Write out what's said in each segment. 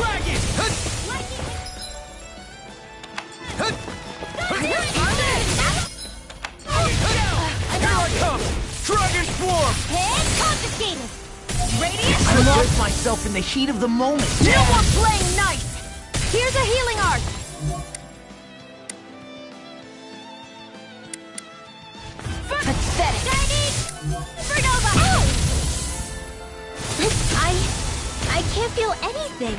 dragon! Here I come! Dragon swarm! Head confiscated! Radiant! I lost myself in the heat of the moment. No more playing nice! Here's a healing art! Pathetic! Supernova! I can't feel anything.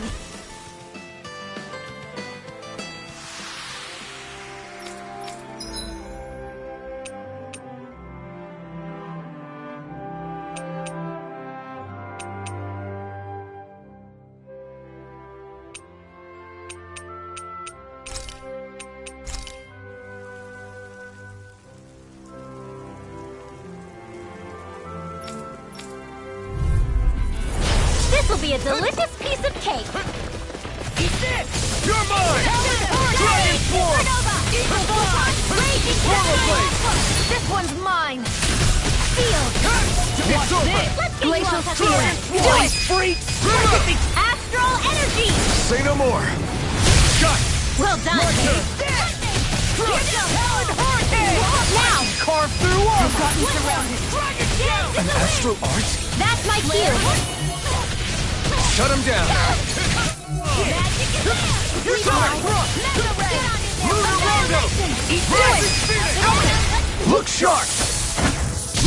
Will be a delicious piece of cake. Eat this! You're mine! Dragon swarm! This one's mine. Field. It's over! Let's get Glacial you off Spear! here. Do it, freak! Astral energy. Say no more! Shut! Well done. Now. Carve through all! You've got me surrounded. An astral art? That's my cue. Shut him down! Look sharp!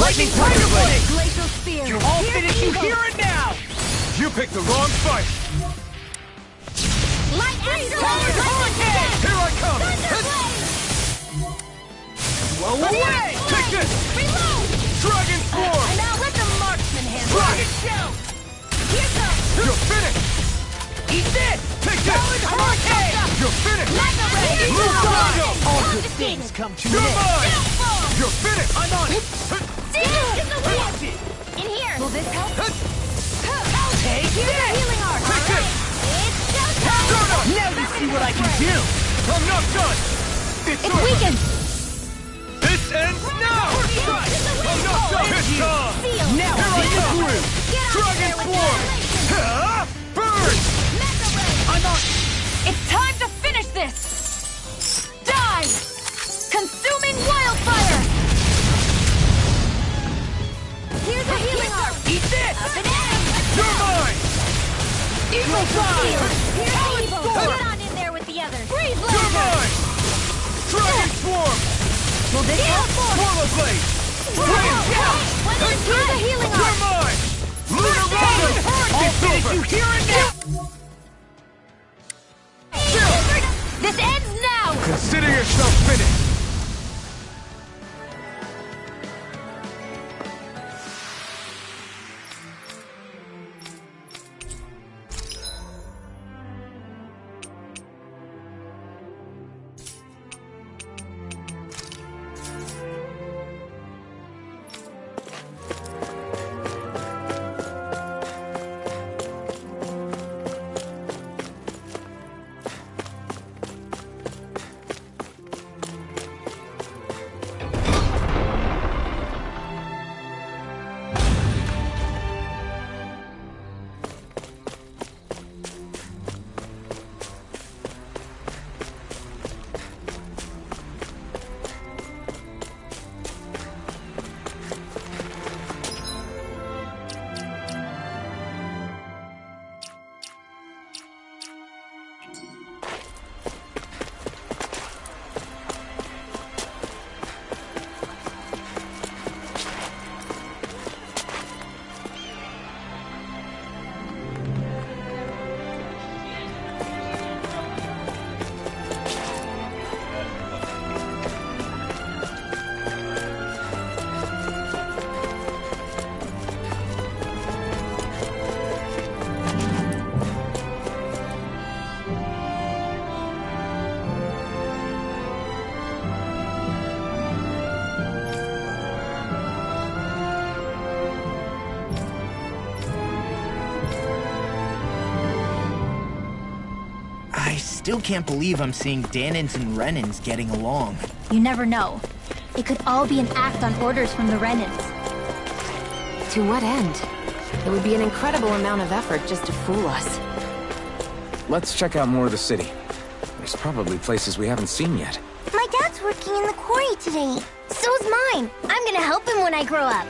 Lightning Tiger Blade! Glacial Spear. I'll finish you here and now! You picked the wrong fight! Light Astral Here I come! Blow away! Take this! Reload. Dragon swarm! And now let the marksman handle Dragon it. Show. Here goes. You're finished! Eat this! Take this! You're finished! Move on! All good Confiscated. things come to You're an end. mine! You're finished! I'm on it! In here. Will this help? Take Here's a this! healing art. Take this! It's showtime. Now you see what I can do! I'm not done! It's over! weakened. This ends now! I'm not done! It's time! Field. Now Here I see you come! through! Get out Dragon there with swarm! annihilation. Ha! Burn! Mega ray. I'm on! It's time to finish this! Die! Consuming wildfire! Here's a healing art! Eat this! Up and in! You're mine! Eagle Fire! Here's Evo! Get on in there with the others! Freeze You're laser! mine! Dragon swarm! Will this help? Swallow blade! Flame shout! Here's a healing You're art! mine! Lunar Rondo! I'll It's finish over! you here and now! This ends now! Consider yourself finished! Still can't believe I'm seeing Danins and Renins getting along. You never know. It could all be an act on orders from the Renins. To what end? It would be an incredible amount of effort just to fool us. let's check out more of the city. There's probably places we haven't seen yet. My dad's working in the quarry today. So's mine. I'm gonna help him when I grow up.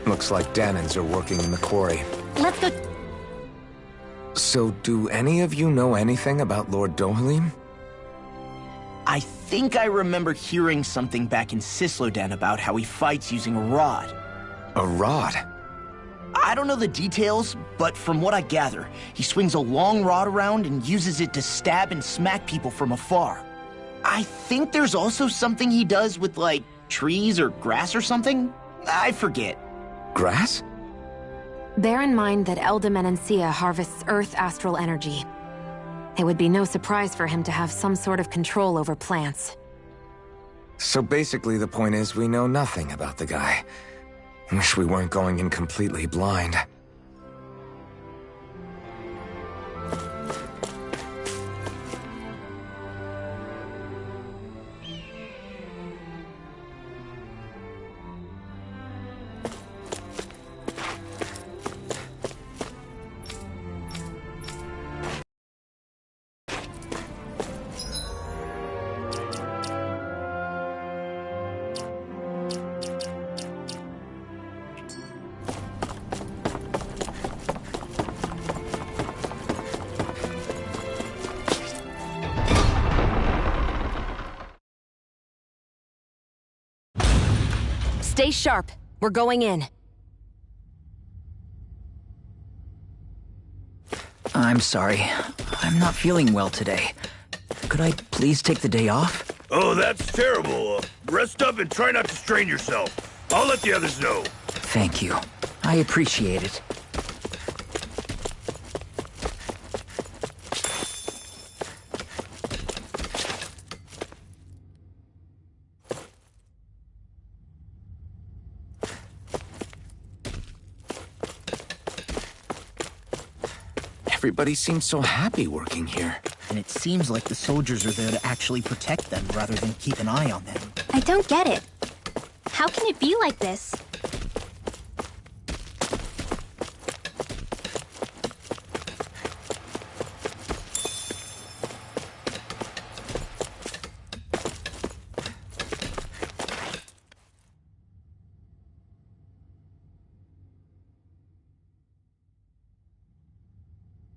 Looks like Danans are working in the quarry. Let's go. So, do any of you know anything about Lord Dohalim? I think I remember hearing something back in Sislodan about how he fights using a rod. A rod? I don't know the details, but from what I gather, he swings a long rod around and uses it to stab and smack people from afar. I think there's also something he does with, like, trees or grass or something? I forget. Grass? Bear in mind that Elda Menancia harvests Earth astral energy. It would be no surprise for him to have some sort of control over plants. So basically the point is we know nothing about the guy. Wish we weren't going in completely blind. Stay sharp. We're going in. I'm sorry. I'm not feeling well today. Could I please take the day off? Oh, that's terrible. Rest up and try not to strain yourself. I'll let the others know. Thank you. I appreciate it. Everybody seems so happy working here. And it seems like the soldiers are there to actually protect them rather than keep an eye on them. I don't get it. How can it be like this?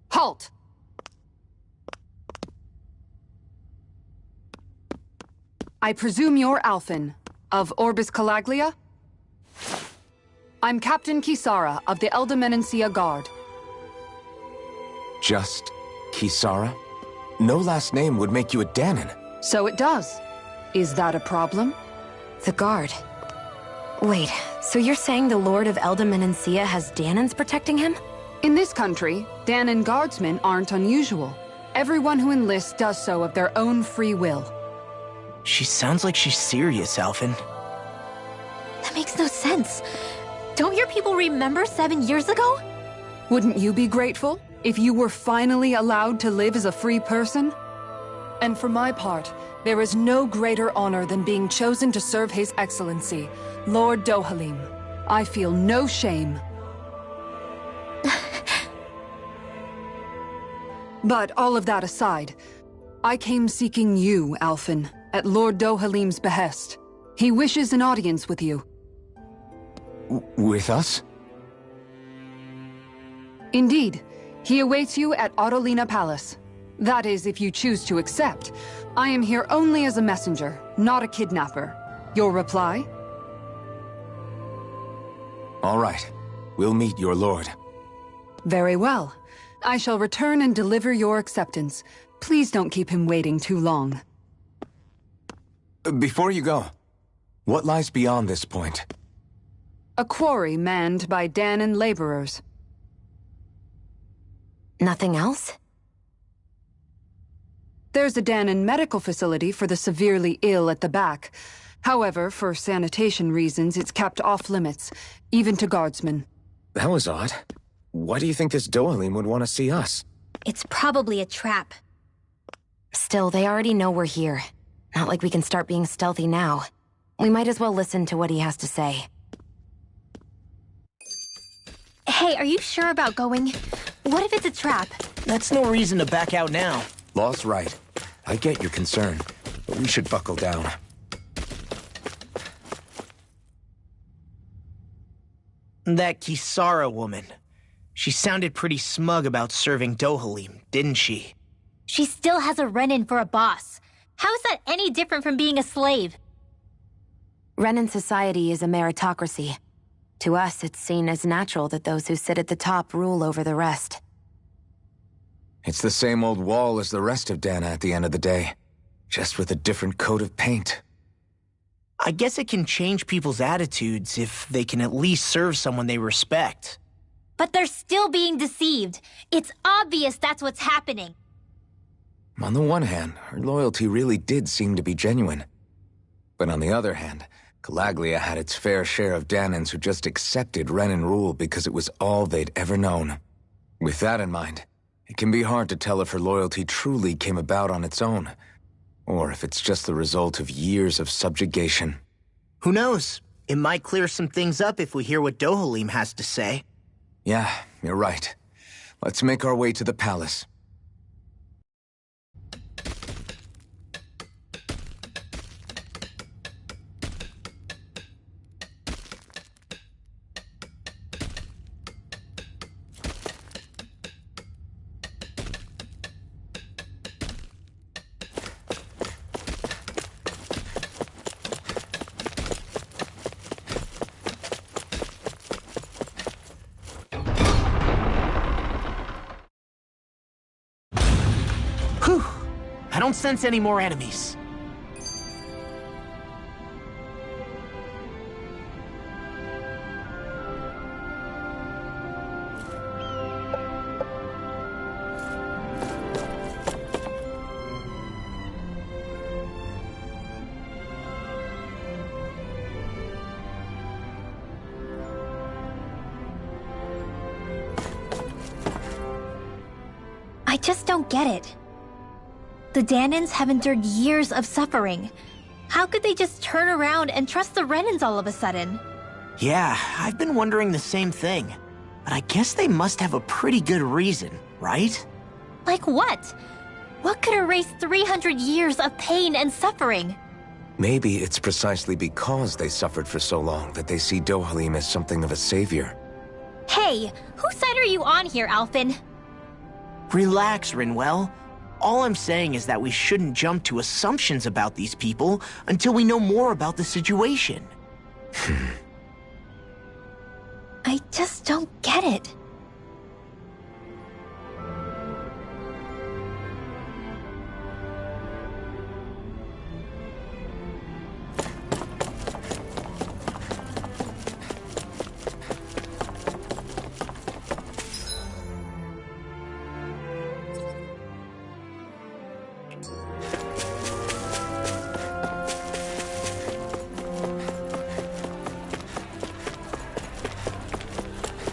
Halt! I presume you're Alphen, of Orbis Calaglia? I'm Captain Kisara of the Elda Menancia Guard. Just Kisara? No last name would make you a Danan. So it does. Is that a problem? The guard. Wait, so you're saying the Lord of Elda Menancia has Danans protecting him? In this country, Danan guardsmen aren't unusual. Everyone who enlists does so of their own free will. She sounds like she's serious, Alphen. That makes no sense. Don't your people remember 7 years ago? Wouldn't you be grateful if you were finally allowed to live as a free person? And for my part, there is no greater honor than being chosen to serve His Excellency, Lord Dohalim. I feel no shame. But all of that aside, I came seeking you, Alphen, at Lord Dohalim's behest. He wishes an audience with you. With us? Indeed. He awaits you at Autolina Palace. That is, if you choose to accept. I am here only as a messenger, not a kidnapper. Your reply? All right. We'll meet your lord. Very well. I shall return and deliver your acceptance. Please don't keep him waiting too long. Before you go, what lies beyond this point? A quarry manned by Danan laborers. Nothing else? There's a Danan medical facility for the severely ill at the back. However, for sanitation reasons, it's kept off limits, even to guardsmen. That was odd. Why do you think this Dohalim would want to see us? It's probably a trap. Still, they already know we're here. Not like we can start being stealthy now. We might as well listen to what he has to say. Hey, are you sure about going? What if it's a trap? That's no reason to back out now. Law's right. I get your concern, but we should buckle down. That Kisara woman. She sounded pretty smug about serving Dohalim, didn't she? She still has a Renan for a boss. How is that any different from being a slave? Renan society is a meritocracy. To us, it's seen as natural that those who sit at the top rule over the rest. It's the same old wall as the rest of Dana at the end of the day, just with a different coat of paint. I guess it can change people's attitudes if they can at least serve someone they respect. But they're still being deceived. It's obvious that's what's happening. On the one hand, her loyalty really did seem to be genuine. But on the other hand, Calaglia had its fair share of Danans who just accepted Renan rule because it was all they'd ever known. With that in mind, it can be hard to tell if her loyalty truly came about on its own, or if it's just the result of years of subjugation. Who knows? It might clear some things up if we hear what Dohalim has to say. Yeah, you're right. Let's make our way to the palace. Whew! I don't sense any more enemies. I just don't get it. The Danans have endured years of suffering. How could they just turn around and trust the Renans all of a sudden? Yeah, I've been wondering the same thing. But I guess they must have a pretty good reason, right? Like what? What could erase 300 years of pain and suffering? Maybe it's precisely because they suffered for so long that they see Dohalim as something of a savior. Hey, whose side are you on here, Alphen? Relax, Rinwell. All I'm saying is that we shouldn't jump to assumptions about these people until we know more about the situation. I just don't get it.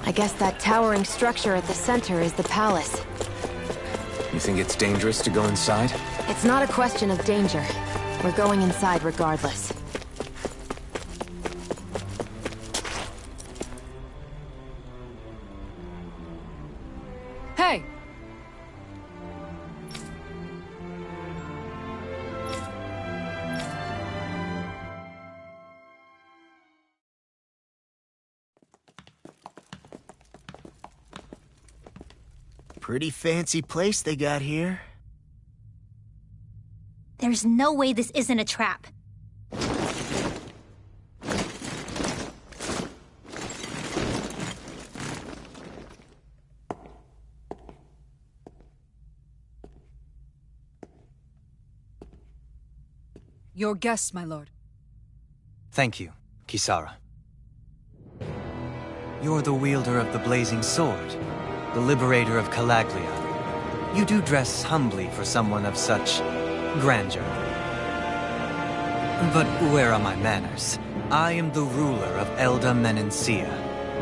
I guess that towering structure at the center is the palace. You think it's dangerous to go inside? It's not a question of danger. We're going inside regardless. Hey! Pretty fancy place they got here. There's no way this isn't a trap. Your guest, my lord. Thank you, Kisara. You're the wielder of the blazing sword, the liberator of Calaglia. You do dress humbly for someone of such grandeur. But where are my manners? I am the ruler of Elda Menancia.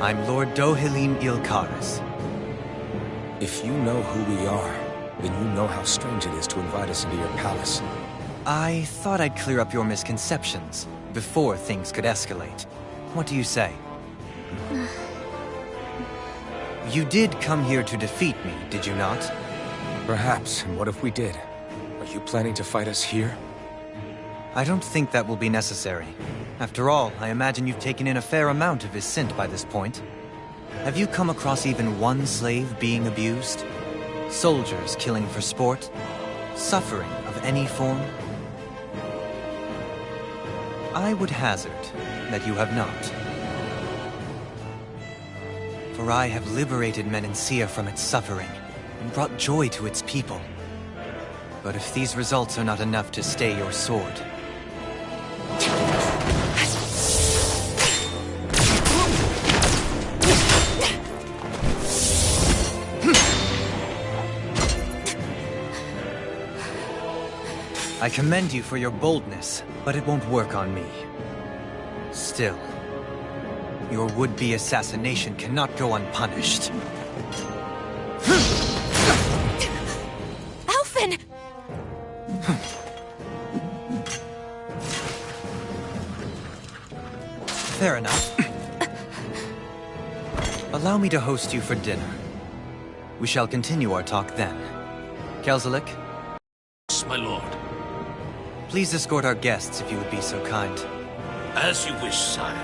I'm Lord Dohalim Ilkaris. If you know who we are, then you know how strange it is to invite us into your palace. I thought I'd clear up your misconceptions before things could escalate. What do you say? You did come here to defeat me, did you not? Perhaps, and what if we did? Are you planning to fight us here? I don't think that will be necessary. After all, I imagine you've taken in a fair amount of his scent by this point. Have you come across even one slave being abused? Soldiers killing for sport? Suffering of any form? I would hazard that you have not. For I have liberated Menancia from its suffering and brought joy to its people. But if these results are not enough to stay your sword... I commend you for your boldness, but it won't work on me. Still, your would-be assassination cannot go unpunished. Alphen! Fair enough. Allow me to host you for dinner. We shall continue our talk then. Kelzelik? Yes, my lord. Please escort our guests if you would be so kind. As you wish, sire.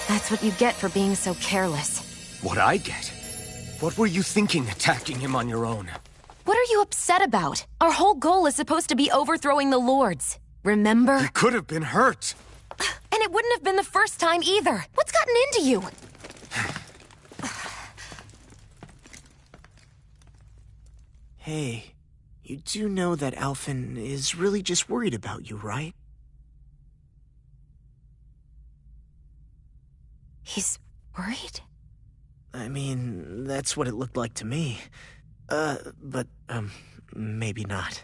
That's what you get for being so careless. What I get? What were you thinking attacking him on your own? What are you upset about? Our whole goal is supposed to be overthrowing the Lords. Remember? He could have been hurt. And it wouldn't have been the first time either. What's gotten into you? Hey, you do know that Alphen is really just worried about you, right? He's worried? I mean, that's what it looked like to me. But maybe not.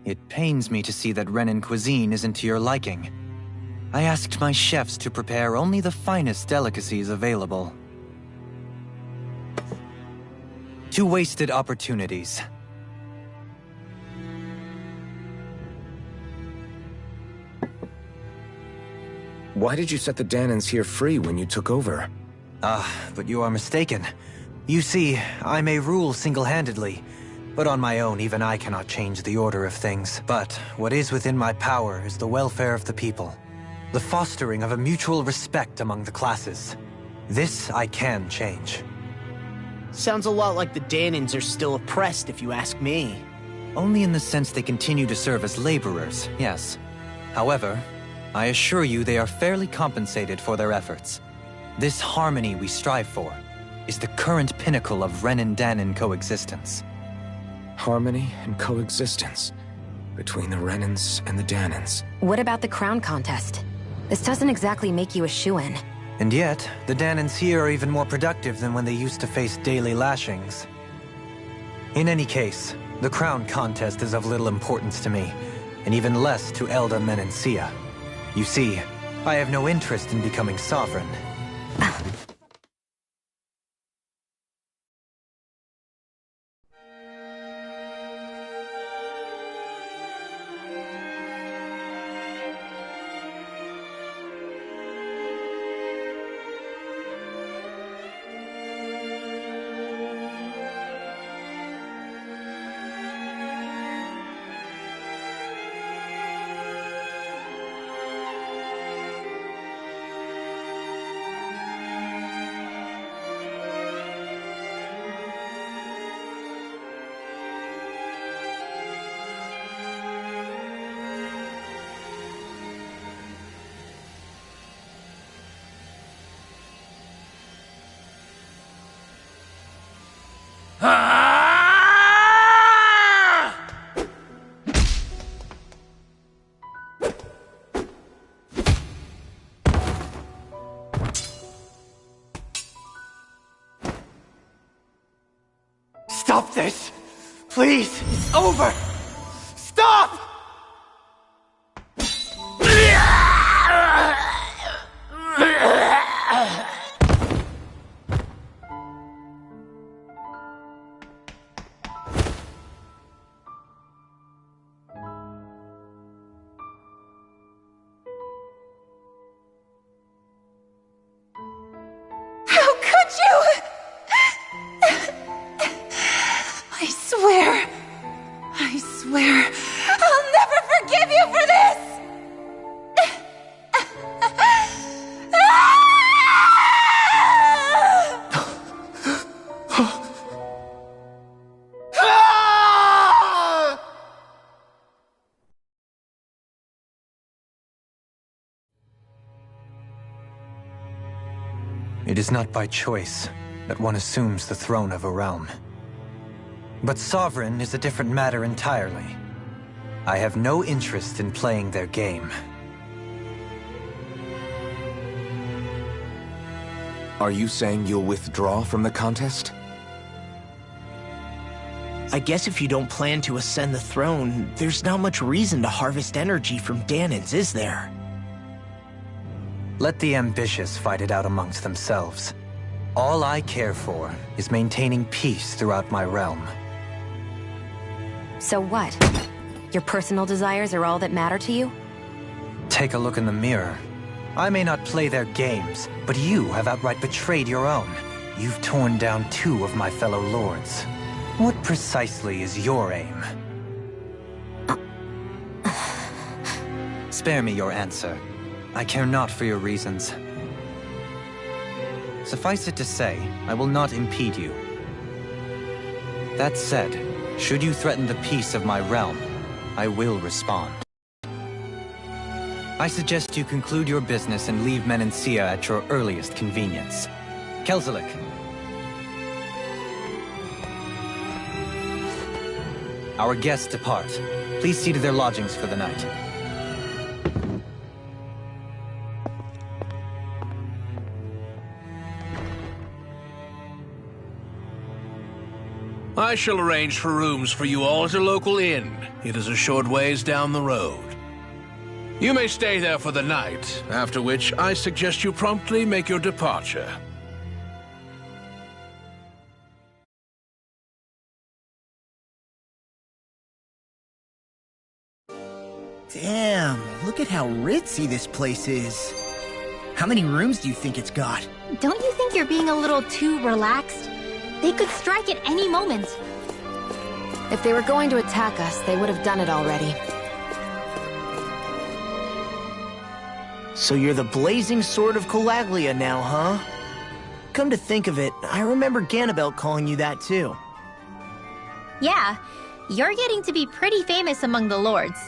It pains me to see that Renan cuisine isn't to your liking. I asked my chefs to prepare only the finest delicacies available. 2 wasted opportunities. Why did you set the Dahnans here free when you took over? But you are mistaken. You see, I may rule single-handedly, But on my own, even I cannot change the order of things. But what is within my power is the welfare of the people. The fostering of a mutual respect among the classes. This I can change. Sounds a lot like the Danans are still oppressed, if you ask me. Only in the sense they continue to serve as laborers, yes. However, I assure you they are fairly compensated for their efforts. This harmony we strive for is the current pinnacle of Renin-Danan coexistence. Harmony and coexistence between the Renins and the Danans. What about the crown contest? This doesn't exactly make you a shoo-in. And yet, the Danans here are even more productive than when they used to face daily lashings. In any case, the crown contest is of little importance to me, and even less to Elda Menencia. You see, I have no interest in becoming sovereign. Stop this! Please! It's over! Stop! How could you? I swear, I'll never forgive you for this! It is not by choice that one assumes the throne of a realm. But sovereign is a different matter entirely. I have no interest in playing their game. Are you saying you'll withdraw from the contest? I guess if you don't plan to ascend the throne, there's not much reason to harvest energy from Danans, is there? Let the ambitious fight it out amongst themselves. All I care for is maintaining peace throughout my realm. So what? Your personal desires are all that matter to you? Take a look in the mirror. I may not play their games, but you have outright betrayed your own. You've torn down 2 of my fellow lords. What precisely is your aim? Spare me your answer. I care not for your reasons. Suffice it to say, I will not impede you. That said, should you threaten the peace of my realm, I will respond. I suggest you conclude your business and leave Menencia at your earliest convenience. Kelzelik. Our guests depart. Please see to their lodgings for the night. I shall arrange for rooms for you all at a local inn. It is a short ways down the road. You may stay there for the night, after which I suggest you promptly make your departure. Damn, look at how ritzy this place is. How many rooms do you think it's got? Don't you think you're being a little too relaxed? They could strike at any moment. If they were going to attack us, they would have done it already. So you're the blazing sword of Calaglia now, huh? Come to think of it, I remember Ganabelt calling you that too. Yeah, you're getting to be pretty famous among the lords.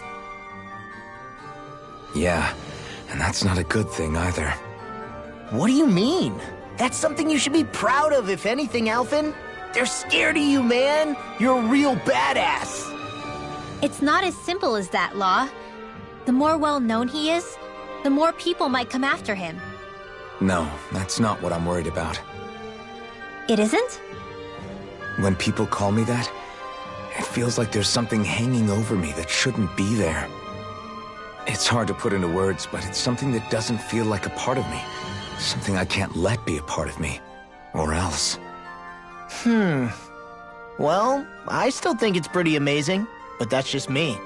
Yeah, and that's not a good thing either. What do you mean? That's something you should be proud of, if anything, Alphen. They're scared of you, man. You're a real badass. It's not as simple as that, Law. The more well-known he is, the more people might come after him. No, that's not what I'm worried about. It isn't? When people call me that, it feels like there's something hanging over me that shouldn't be there. It's hard to put into words, but it's something that doesn't feel like a part of me. Something I can't let be a part of me. Or else. Well, I still think it's pretty amazing, but that's just me.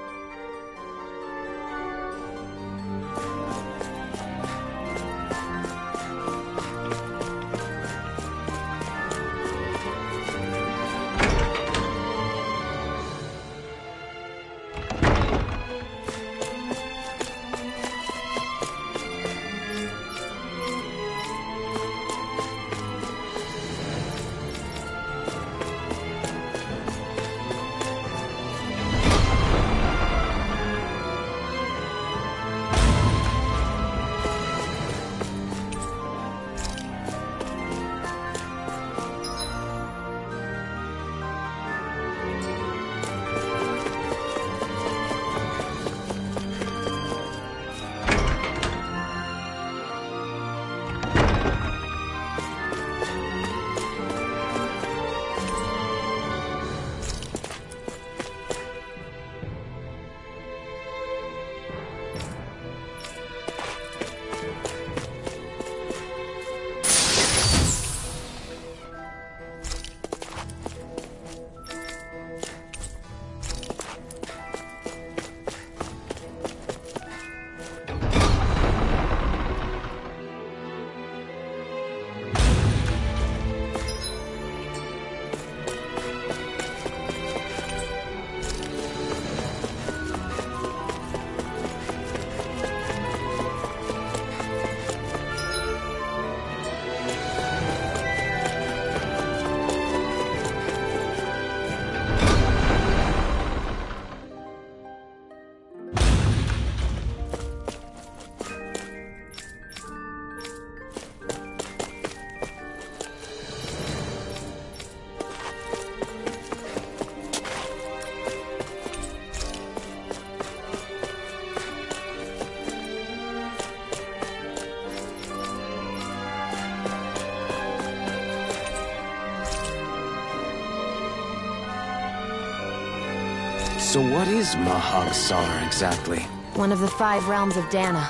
So what is Mahag Saar exactly? One of the 5 realms of Dana.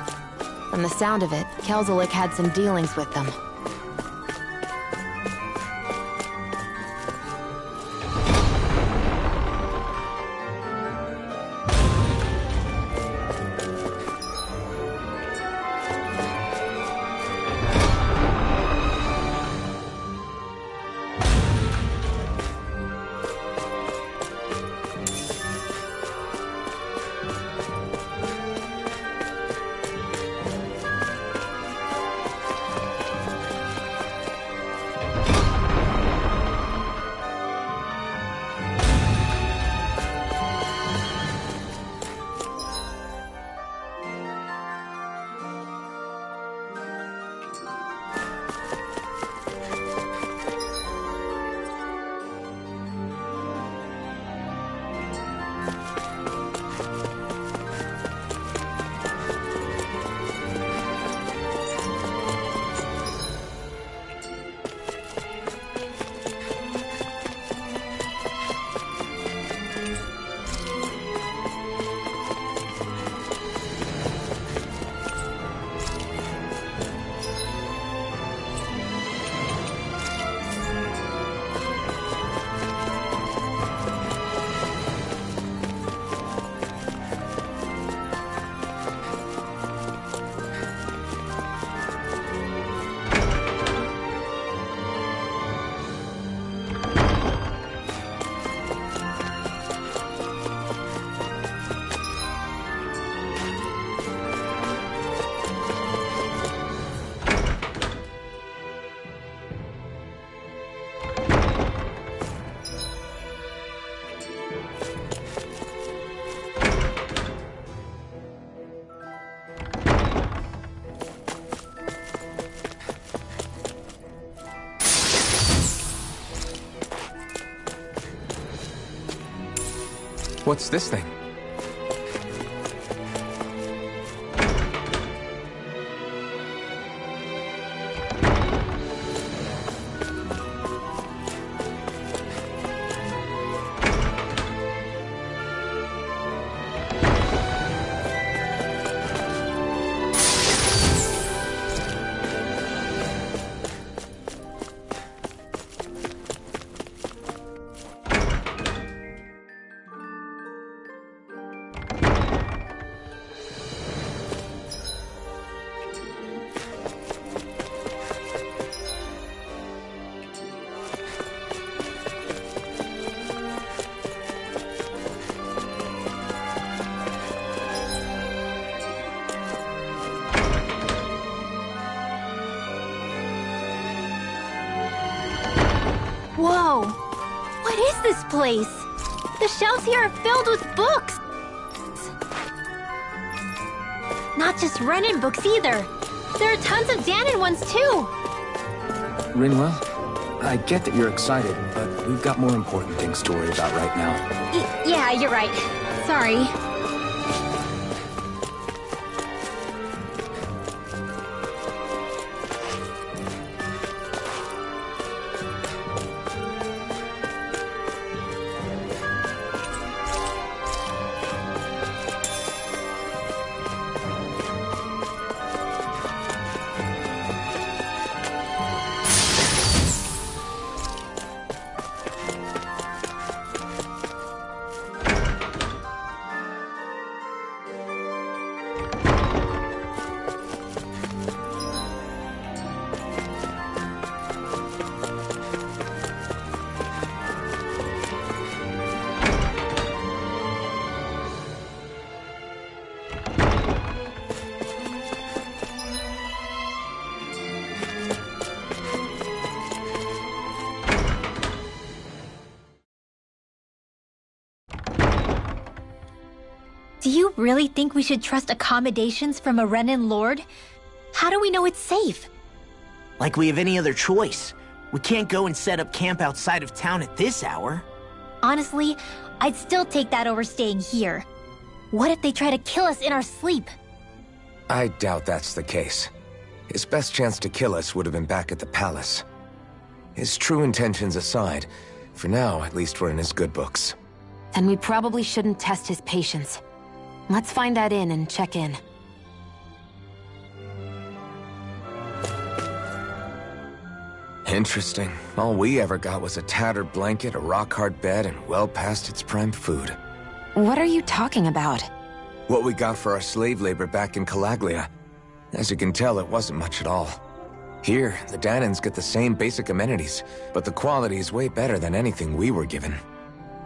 From the sound of it, Kelzelik had some dealings with them. What's this thing? Whoa! What is this place? The shelves here are filled with books! Not just Renan books either. There are tons of Dahnan ones too! Rinwell, I get that you're excited, but we've got more important things to worry about right now. Yeah, you're right. Sorry. Do you really think we should trust accommodations from a Renan Lord? How do we know it's safe? Like we have any other choice. We can't go and set up camp outside of town at this hour. Honestly, I'd still take that over staying here. What if they try to kill us in our sleep? I doubt that's the case. His best chance to kill us would have been back at the palace. His true intentions aside, for now, at least we're in his good books. Then we probably shouldn't test his patience. Let's find that inn and check in. Interesting. All we ever got was a tattered blanket, a rock-hard bed, and well past its prime food. What are you talking about? What we got for our slave labor back in Calaglia. As you can tell, it wasn't much at all. Here, the Dahnans get the same basic amenities, but the quality is way better than anything we were given.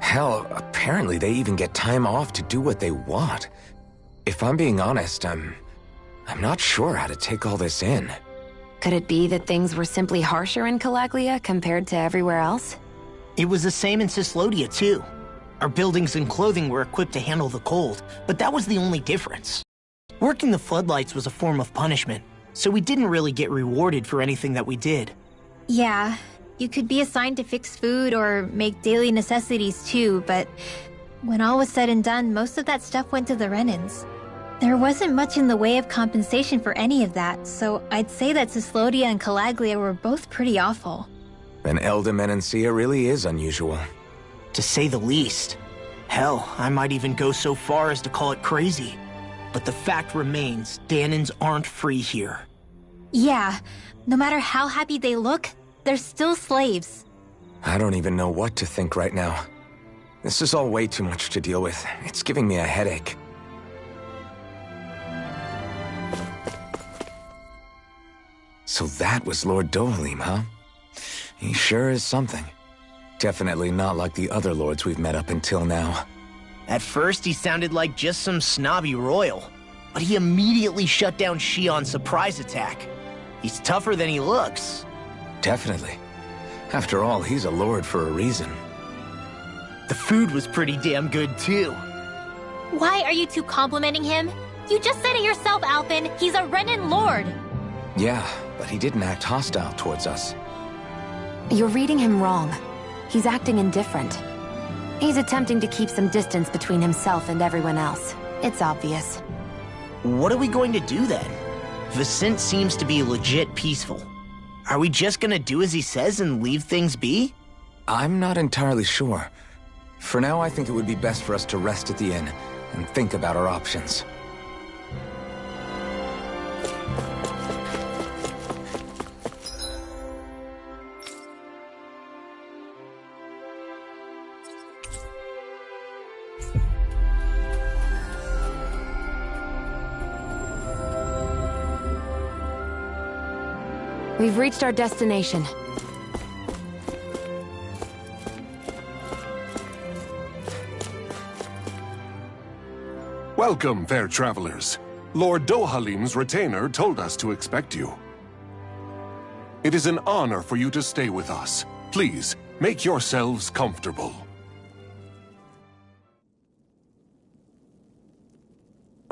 Hell, apparently they even get time off to do what they want. If I'm being honest, I'm not sure how to take all this in. Could it be that things were simply harsher in Calaglia compared to everywhere else? It was the same in Cyslodia, too. Our buildings and clothing were equipped to handle the cold, but that was the only difference. Working the floodlights was a form of punishment, so we didn't really get rewarded for anything that we did. Yeah, you could be assigned to fix food or make daily necessities too, but when all was said and done, most of that stuff went to the Renans. There wasn't much in the way of compensation for any of that, so I'd say that Cyslodia and Calaglia were both pretty awful. And Elde Menancia really is unusual. To say the least. Hell, I might even go so far as to call it crazy. But the fact remains, Dahnans aren't free here. Yeah, no matter how happy they look, they're still slaves. I don't even know what to think right now. This is all way too much to deal with. It's giving me a headache. So that was Lord Dohalim, huh? He sure is something. Definitely not like the other lords we've met up until now. At first, he sounded like just some snobby royal, but he immediately shut down Shion's surprise attack. He's tougher than he looks. Definitely. After all, he's a lord for a reason. The food was pretty damn good, too. Why are you two complimenting him? You just said it yourself, Alphen. He's a Renan Lord. Yeah, but he didn't act hostile towards us. You're reading him wrong. He's acting indifferent. He's attempting to keep some distance between himself and everyone else. It's obvious. What are we going to do then? Vicente seems to be legit peaceful. Are we just gonna do as he says and leave things be? I'm not entirely sure. For now, I think it would be best for us to rest at the inn and think about our options. We've reached our destination. Welcome, fair travelers. Lord Dohalim's retainer told us to expect you. It is an honor for you to stay with us. Please, make yourselves comfortable.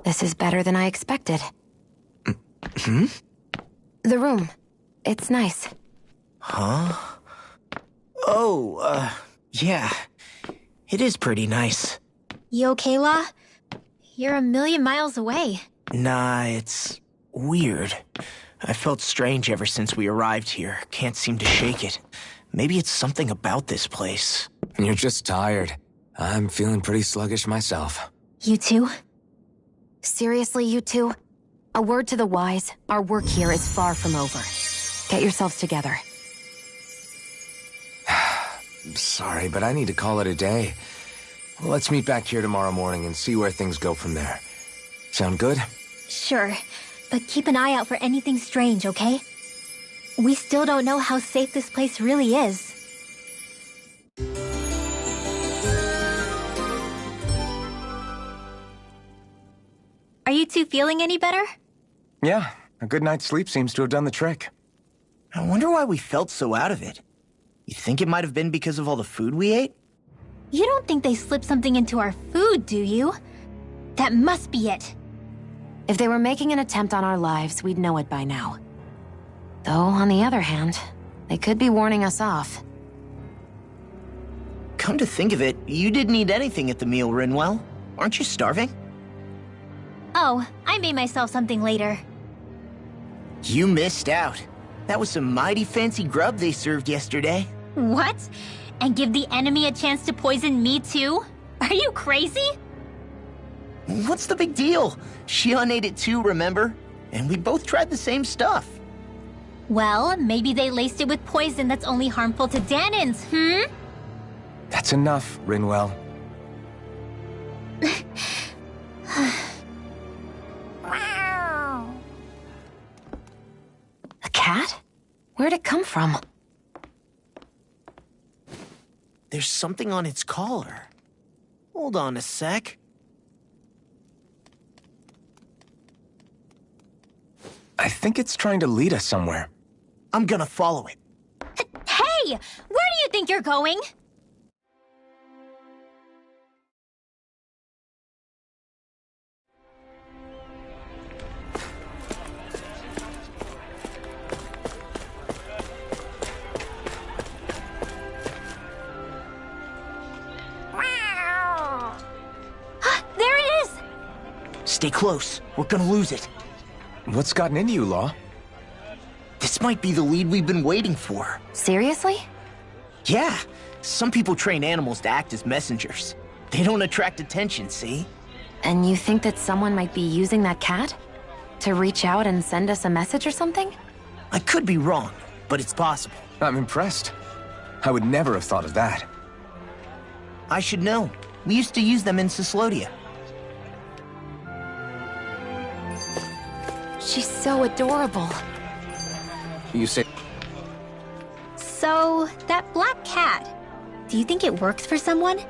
This is better than I expected. Hmm? The room. It's nice. Huh? Oh, yeah. It is pretty nice. You okay, La? You're a million miles away. Nah, it's weird. I felt strange ever since we arrived here. Can't seem to shake it. Maybe it's something about this place. You're just tired. I'm feeling pretty sluggish myself. You too? Seriously, you two? A word to the wise, our work here is far from over. Get yourselves together. Sorry, but I need to call it a day. Let's meet back here tomorrow morning and see where things go from there. Sound good? Sure, but keep an eye out for anything strange, okay? We still don't know how safe this place really is. Are you two feeling any better? Yeah, a good night's sleep seems to have done the trick. I wonder why we felt so out of it. You think it might have been because of all the food we ate? You don't think they slipped something into our food, do you? That must be it. If they were making an attempt on our lives, we'd know it by now. Though, on the other hand, they could be warning us off. Come to think of it, you didn't eat anything at the meal, Rinwell. Aren't you starving? Oh, I made myself something later. You missed out. That was some mighty fancy grub they served yesterday. What? And give the enemy a chance to poison me too? Are you crazy? What's the big deal? Shion ate it too, remember? And we both tried the same stuff. Well, maybe they laced it with poison that's only harmful to Danins, That's enough, Rinwell. A cat? Where'd it come from? There's something on its collar. Hold on a sec. I think it's trying to lead us somewhere. I'm gonna follow it. Hey! Where do you think you're going? There it is! Stay close. We're gonna lose it. What's gotten into you, Law? This might be the lead we've been waiting for. Seriously? Yeah. Some people train animals to act as messengers. They don't attract attention, see? And you think that someone might be using that cat? To reach out and send us a message or something? I could be wrong, but it's possible. I'm impressed. I would never have thought of that. I should know. We used to use them in Cyslodia. She's so adorable. You say... So, that black cat, do you think it works for someone?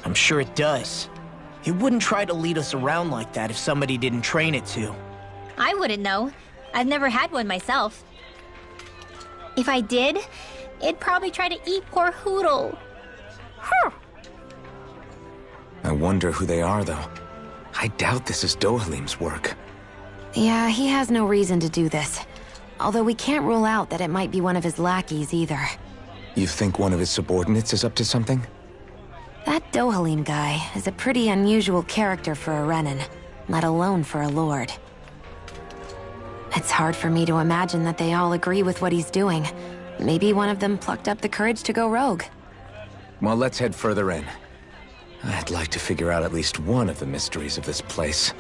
I'm sure it does. It wouldn't try to lead us around like that if somebody didn't train it to. I wouldn't know. I've never had one myself. If I did, it'd probably try to eat poor Hootle. I wonder who they are, though. I doubt this is Dohalim's work. Yeah, he has no reason to do this. Although we can't rule out that it might be one of his lackeys either. You think one of his subordinates is up to something? That Dohalim guy is a pretty unusual character for a Renan, let alone for a Lord. It's hard for me to imagine that they all agree with what he's doing. Maybe one of them plucked up the courage to go rogue. Well, let's head further in. I'd like to figure out at least one of the mysteries of this place.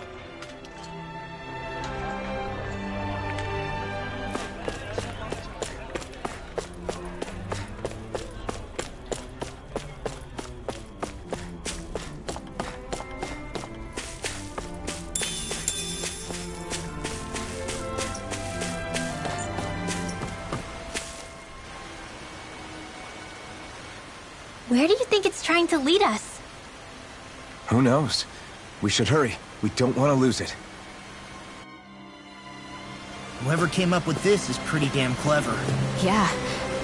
Where do you think it's trying to lead us? Who knows? We should hurry. We don't want to lose it. Whoever came up with this is pretty damn clever. Yeah,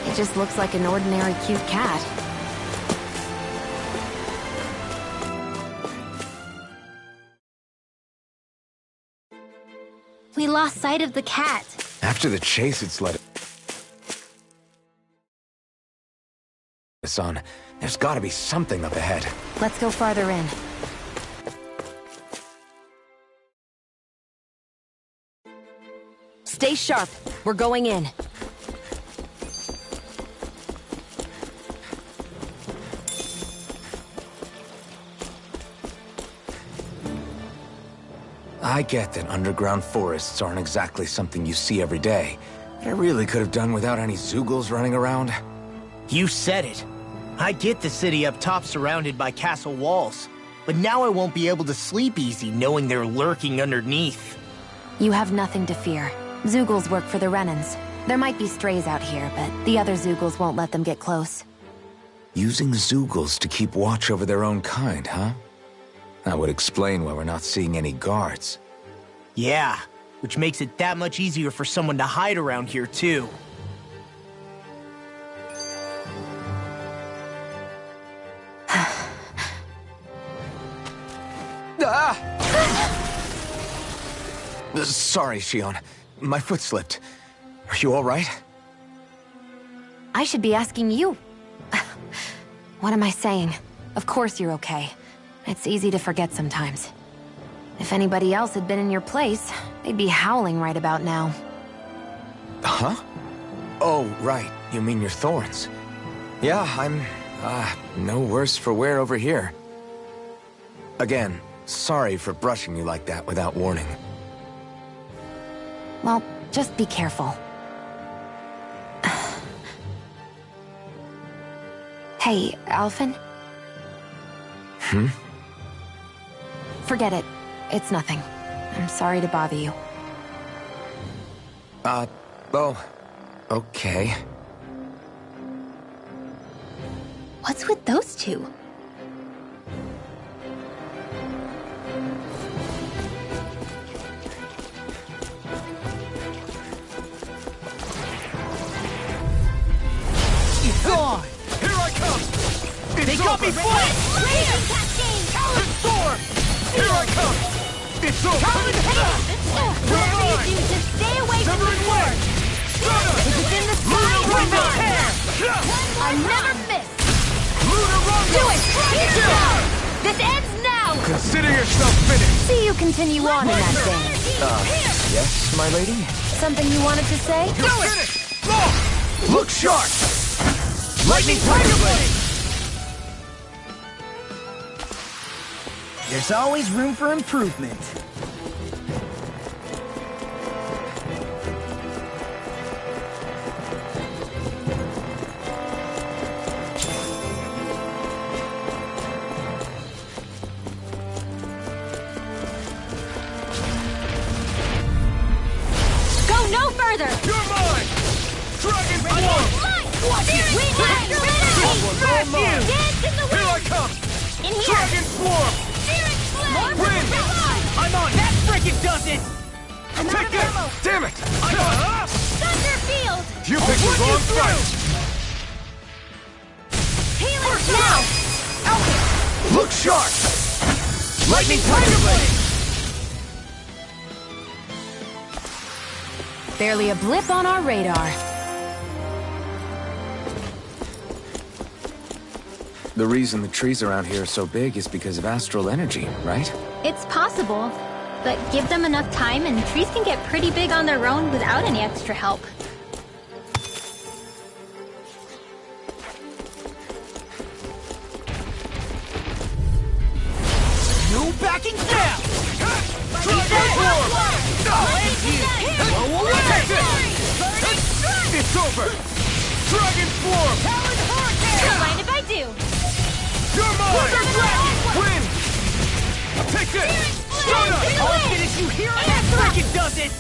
it just looks like an ordinary cute cat. We lost sight of the cat. After the chase it's led us on, there's gotta be something up ahead. Let's go farther in. Stay sharp. We're going in. I get that underground forests aren't exactly something you see every day. I really could have done without any Zeugles running around. You said it. I get the city up top surrounded by castle walls, but now I won't be able to sleep easy knowing they're lurking underneath. You have nothing to fear. Zeugles work for the Renans. There might be strays out here, but the other Zeugles won't let them get close. Using Zeugles to keep watch over their own kind, huh? That would explain why we're not seeing any guards. Yeah, which makes it that much easier for someone to hide around here, too. Sorry, Shion. My foot slipped. Are you all right? I should be asking you. What am I saying? Of course you're okay. It's easy to forget sometimes. If anybody else had been in your place, they'd be howling right about now. Huh? Oh, right. You mean your thorns. Yeah, I'm, no worse for wear over here. Again, sorry for brushing you like that without warning. Well, just be careful. Hey, Alphen? Forget it. It's nothing. I'm sorry to bother you. Oh, okay. What's with those two? Gone! Here I come! They got me flanked! Storm! Here I come! It's over! Whoever you do, just stay away from the sword! If it's in the sky, we're not here! I never miss! Do it! Here now! This ends now! Consider yourself finished! See you continue on in that vein. Yes, my lady? Something you wanted to say? Do it! Look sharp! Lightning Tiger Blade! There's always room for improvement. Go no further! You're mine! Dragon Form! Dance in the Here I wind! come! In here! Dragon Swarm! Wind! I'm on! That frickin' does it! Take it! Damn it! Thunder Field! You picked the wrong fight! Healing now! Look sharp! Lightning Tiger Blade! Barely a blip on our radar. The reason the trees around here are so big is because of astral energy, right? It's possible, but give them enough time and trees can get pretty big on their own without any extra help. No backing down! It's over! Dragon Form! Don't mind if I do. You're mine! Win! Take this! Shut up! I'll finish you here and that freaking does it!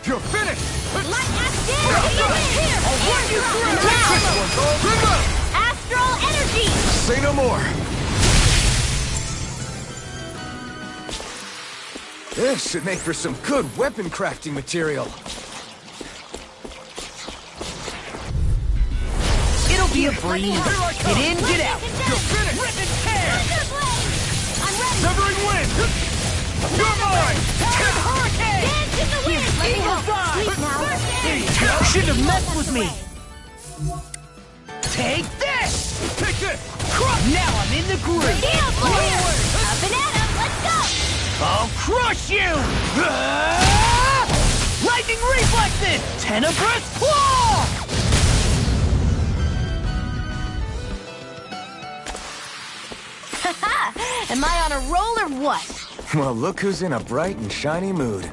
You're finished! I'll run you through! Astral energy! Say no more! This should make for some good weapon crafting material. It'll be a breeze. Get in, get out. You're finished! Rip and tear! I'm ready! Severing wind! You're mine! Hurricane! Dance in the wind! Let me help. Sleep now. There you go. Shouldn't have messed with me. Take this! Take this! Now I'm in the groove. Deal, boys! Up and at 'em, let's go! I'll crush you! Lightning reflexes! Tenebrous claw! Haha! Am I on a roll or what? Well, look who's in a bright and shiny mood.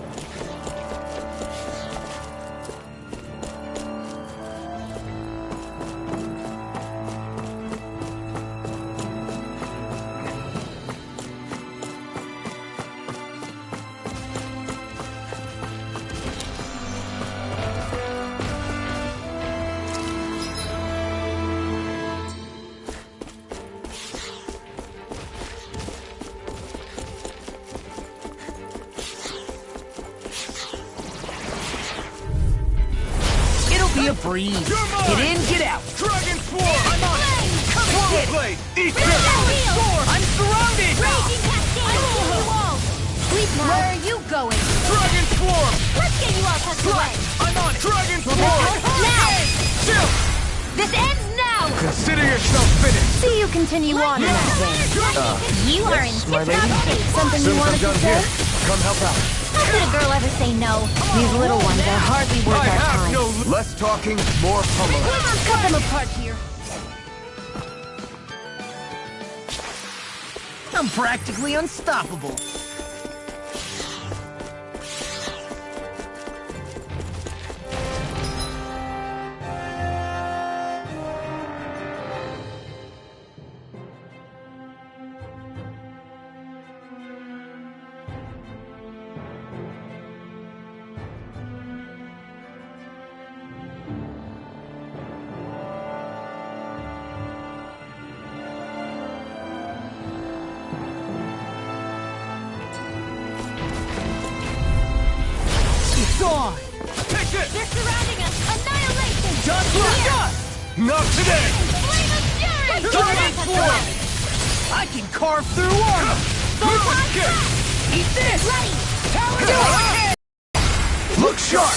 Be a breeze. Get in, get out. Dragon Form! I'm on it! Come and get it. Blade! Eat Storm! I'm surrounded! Raging cascade! Over the wall! Sleep now! Where are you going? Dragon Form! Let's get you all tucked away! I'm on it! Dragon Form! Now! Chill! This ends now! Consider yourself finished! See you continue on in that vein. You are in my tip-top lady? shape. Something you wanted to say? Come help out. How could a girl ever say no? These little ones are hardly worth I our have time. no... Less talking, more pummeling. Cut them apart here. I'm practically unstoppable. Gone! Take this! They're surrounding us! Annihilation! Dust for dust! Not today! Flame of fury! Dragon Form! I can carve through armor! Eat this! Ready! Look sharp!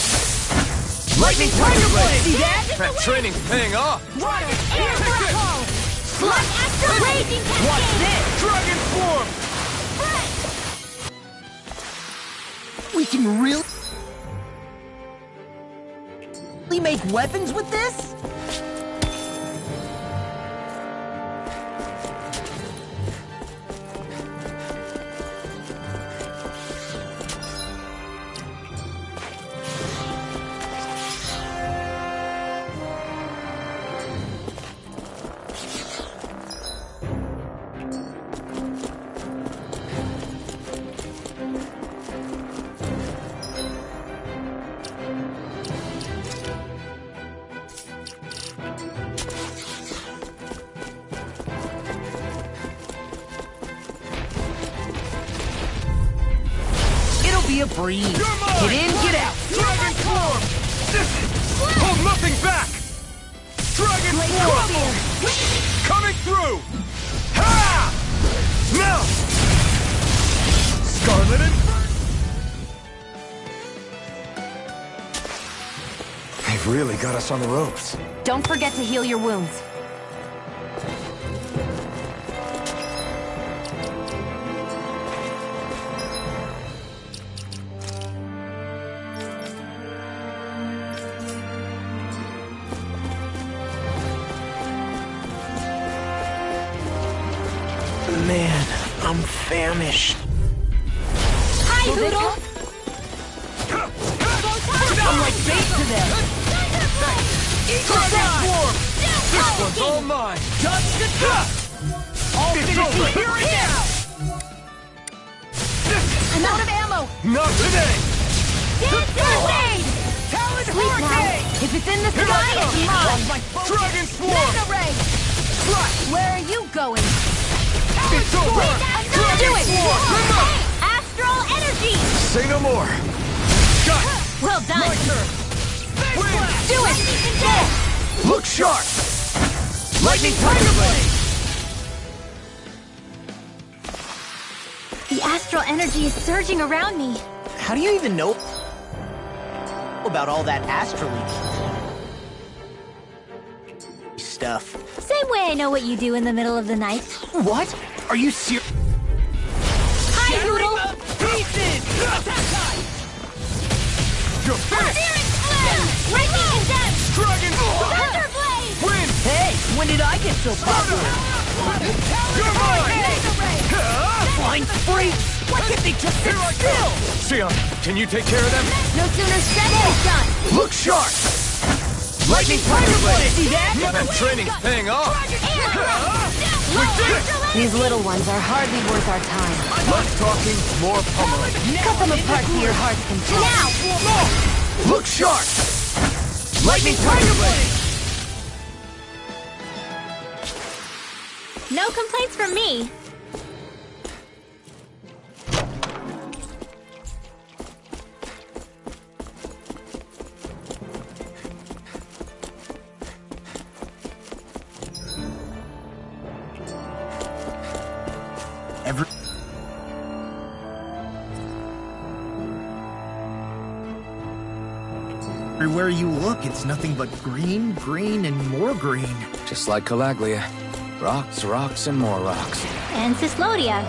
Lightning Tiger Blade! See that? That training's paying off. Water! Air black hole! Slug after raging What's cascade! this? Dragon Form! We can really make weapons with this? Be a breeze. Get in, get out. Dragon Form! Hold nothing back! Dragon Form! Coming through! Ha! Now! Scarlet and... They've really got us on the ropes. Don't forget to heal your wounds. Man, I'm famished. Hi, Hoodle! I'm like bait to them. This one's all mine. All finished. Here it is. I'm out of ammo! Not today. Blade! Talon Sleep now. Hurricane. If it's in the sky, it's mine! Dragon Swarm. Mega Ray! Where are you going? It's over. Do it! Hey! Astral Energy! Say no more. Got it. Well done! My turn. Do it! Look sharp. Lightning Tiger Blade. The astral energy is surging around me. How do you even know about all that astrally stuff? Same way I know what you do in the middle of the night. What? Are you serious? Hi, Hoodle! Pieces! You're finished! Lightning Condense! Dragon Thunder Blade! Win! Hey, when did I get so popular? You're mine! Mega Ray! Flying spree! Why can't they just sit still? Sion, can you take care of them? No sooner said than done! Look sharp! Lightning Tiger Blade! See that? That training's paying off! We did it! These little ones are hardly worth our time. Less talking, more pummeling. Cut them apart to your heart's content. Now! Look sharp! Lightning Tiger Blade! No complaints from me. Everywhere you look, it's nothing but green, green, and more green. Just like Calaglia. Rocks, rocks, and more rocks. And Cyslodia.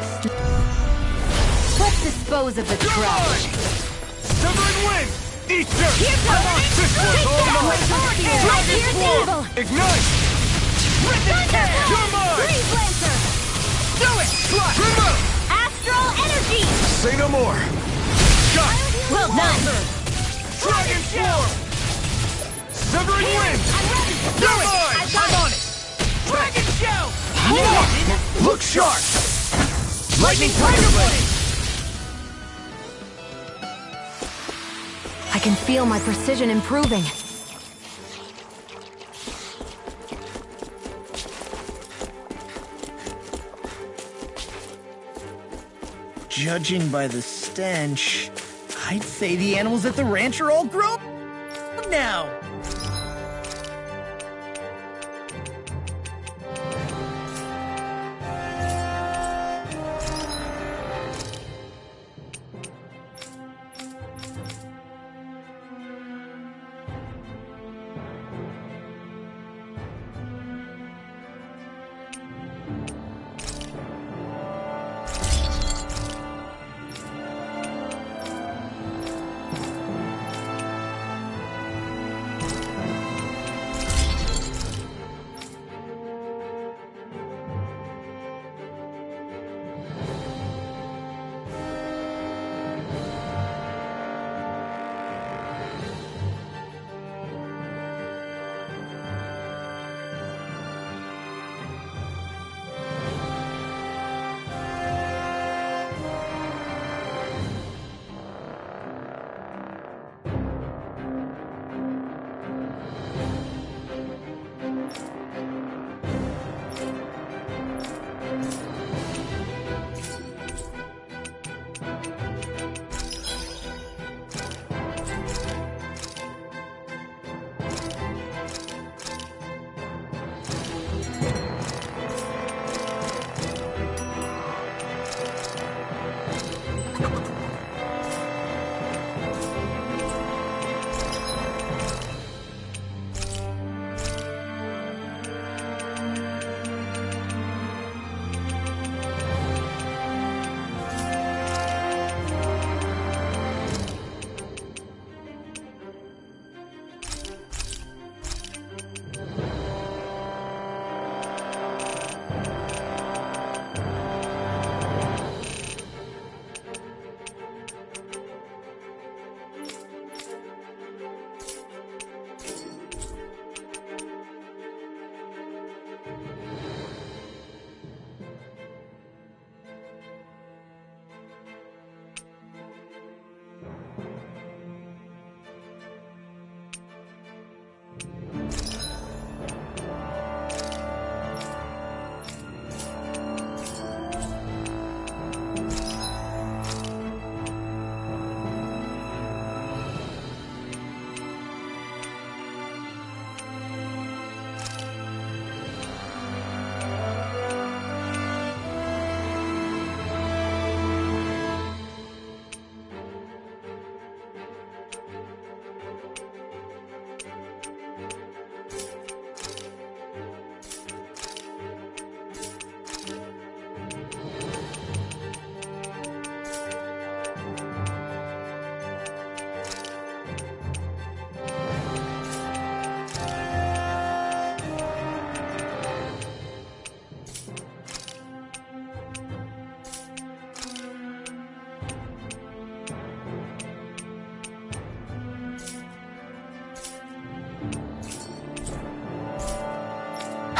Let's dispose of the trash. Severing Wind! Easter! Here's the This one's all mine! Dragon Here's Swarm! evil! Ignite! You're mine! Freeze Lancer! Do it! Fly! Remote! Astral Energy! Say no more! Got it! Well done! Dragon Swarm! Severing Wind! You're mine! I'm on it! Dragon Shell! Look sharp! Lightning Tiger Blade! I can feel my precision improving. Judging by the stench, I'd say the animals at the ranch are all grown now.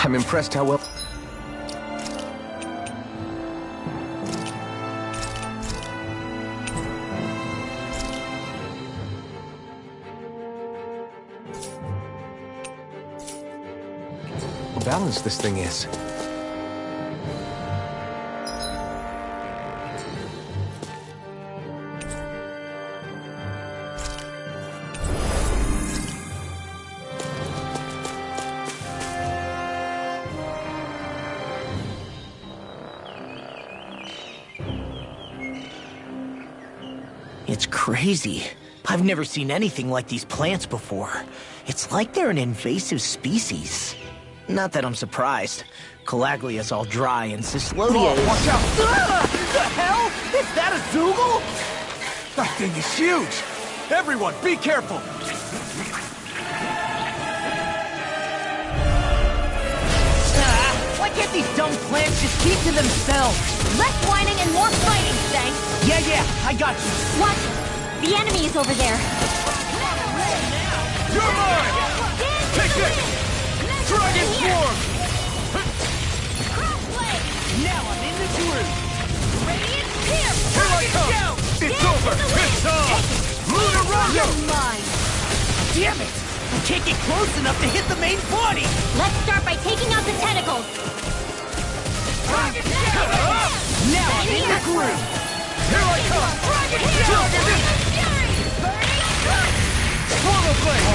I'm impressed how well... balanced this thing is. It's crazy. I've never seen anything like these plants before. It's like they're an invasive species. Not that I'm surprised. Calaglia's all dry and Cyslodia is... Watch out! The hell? Is that a Zoogle? That thing is huge! Everyone, be careful! Why can't these dumb plants just keep to themselves? Less whining and more fighting, thanks. Yeah, I got you. What? The enemy is over there. You're mine! Take this! Dragon Swarm! Now I'm in the groove. Here I come! It's over! It's on! Lunar Rondo! Mine! Damn it! I can't get close enough to hit the main body! Let's start by taking out the tentacles. Now I'm in the groove! Here I come! Swallow Blade!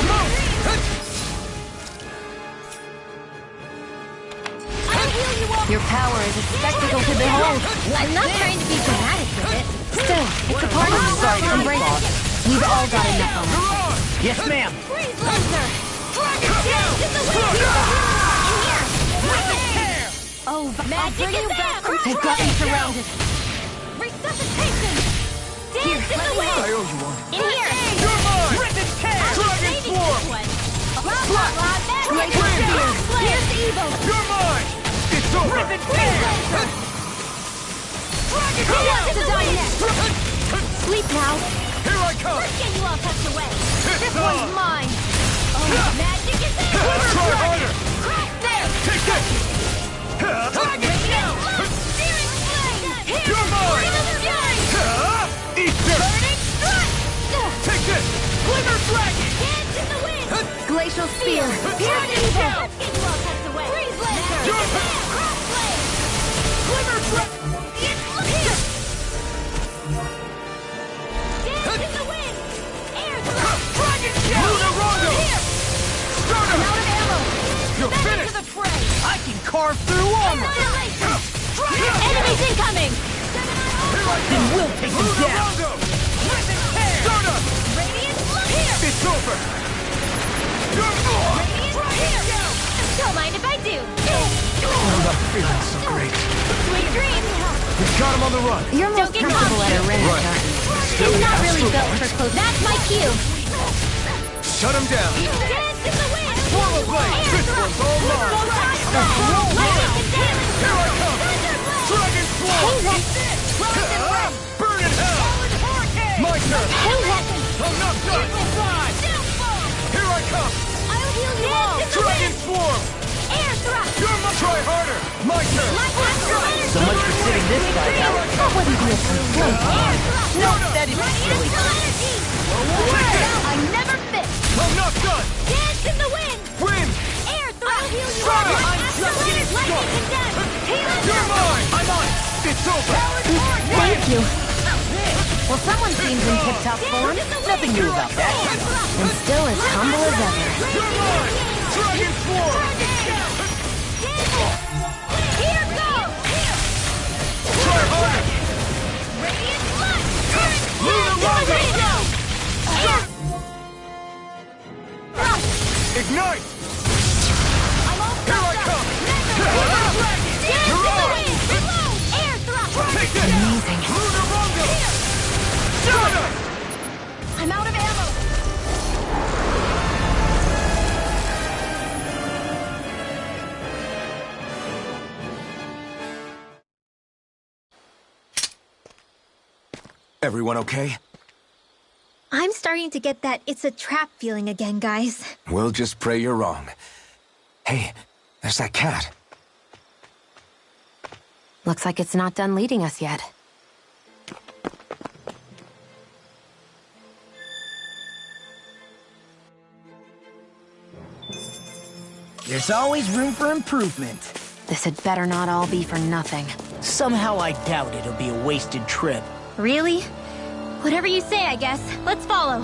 Your power is a spectacle to behold. I'm not trying to be dramatic with it. Still, it's a part of you. Embrace it. We've all got enough on us. Yes, ma'am! Freeze laser! Dance in the wind! In here! Oh, magic is back! They've got me surrounded. Resuscitation! Dance in the wind! I owe you one. In here! You're mine! Rip and tear! Dragon Swarm! Here's evil! You're mine! It's over! Rip and tear! Who wants to die next? Sleep now. Here I come! Let's get you all tucked away. It's This on. one's mine. Oh, magic is there! Try harder! Cross there! Take this! Dragon Steering flame! Here! You're mine! Another flame! Eat this! Burning strike! Take this! Glimmer Dragon! Dance in the wind! Glacial spear. Pierce evil! Let's get you all tucked away. Freeze laser! You're Cross blade! Glimmer Dragon! Here! Dance in the wind! Air thrust! Dragon Lunar Rondo! Here! Start I'm him! out of ammo! You're Back finished! into the fray! I can carve through armor! Annihilation! Enemies incoming! Here I Then come! we'll take them Lunar down! Rondo! Rip and tear! Start him! Radiant look here! It's over! You're Radiant here! Don't mind if I do! I'm not feeling so great. Sweet dreams! We've got him on the run! You're Don't most get comfortable at a cocky. range, Right. aren't you? It's not really built for close. That's my cue! Shut him down! Dance in the wind! Swallow Blade! This one's all mine! Here I come! Dragon Swarm! Burn in hell! My turn! I'm not done! Here I come! I'll heal you all! Dragon Swarm! Air thrust! You're my... Try harder! My turn! So much for sitting this guy out. That wouldn't be a complaint. No, that is silly. I never fit! I'm not done! Dance in the wind! Win! Air thrust! I'll heal you Shut all! up! I'm just getting started! You're mine! I'm on it! It's over! Thank you. Well, someone seems in tip-top form. Nothing new about that. And still as humble as ever. You're mine! Dragon Swarm! Here goes! Try harder! Radiant blood! Lunar Rondo! Ignite! Here I come! You're on! Air thrust! Take this! Amazing. Lunar Rondo! Shut him! I'm out of ammo! Everyone okay? I'm starting to get that it's a trap feeling again, guys. We'll just pray you're wrong. Hey, There's that cat. Looks like it's not done leading us yet. There's always room for improvement. This had better not all be for nothing. Somehow I doubt it'll be a wasted trip. Really? Whatever you say, I guess. Let's follow.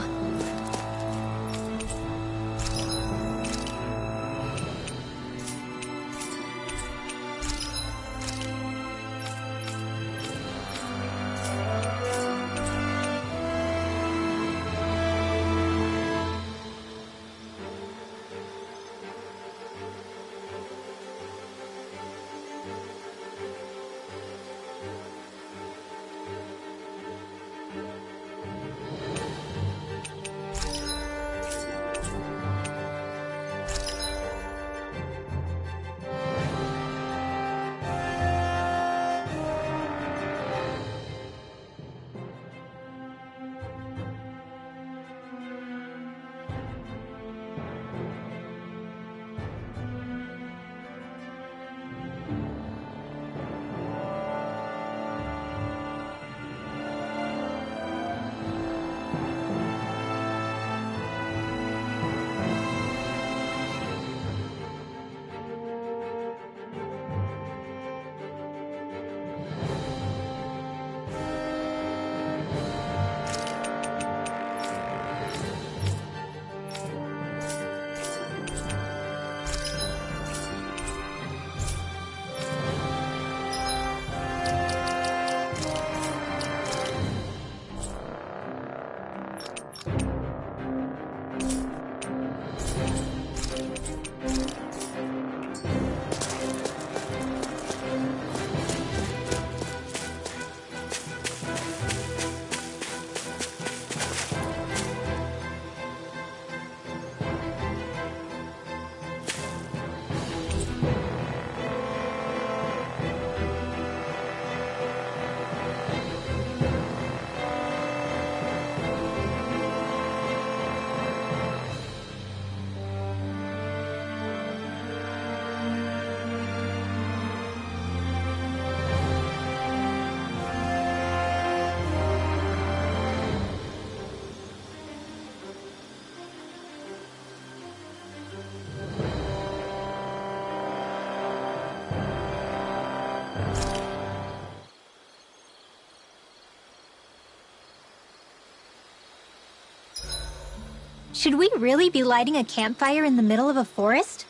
Should we really be lighting a campfire in the middle of a forest?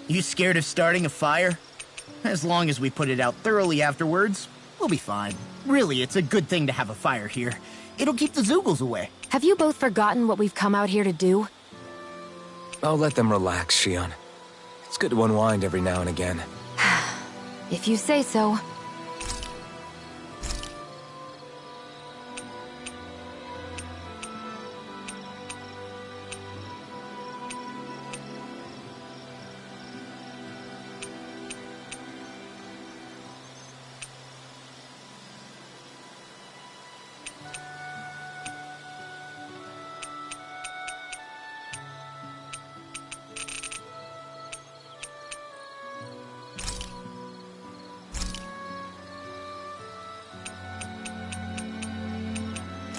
You scared of starting a fire? As long as we put it out thoroughly afterwards, we'll be fine. Really, it's a good thing to have a fire here. It'll keep the Zoogles away. Have you both forgotten what we've come out here to do? I'll let them relax, Shion. It's good to unwind every now and again. If you say so.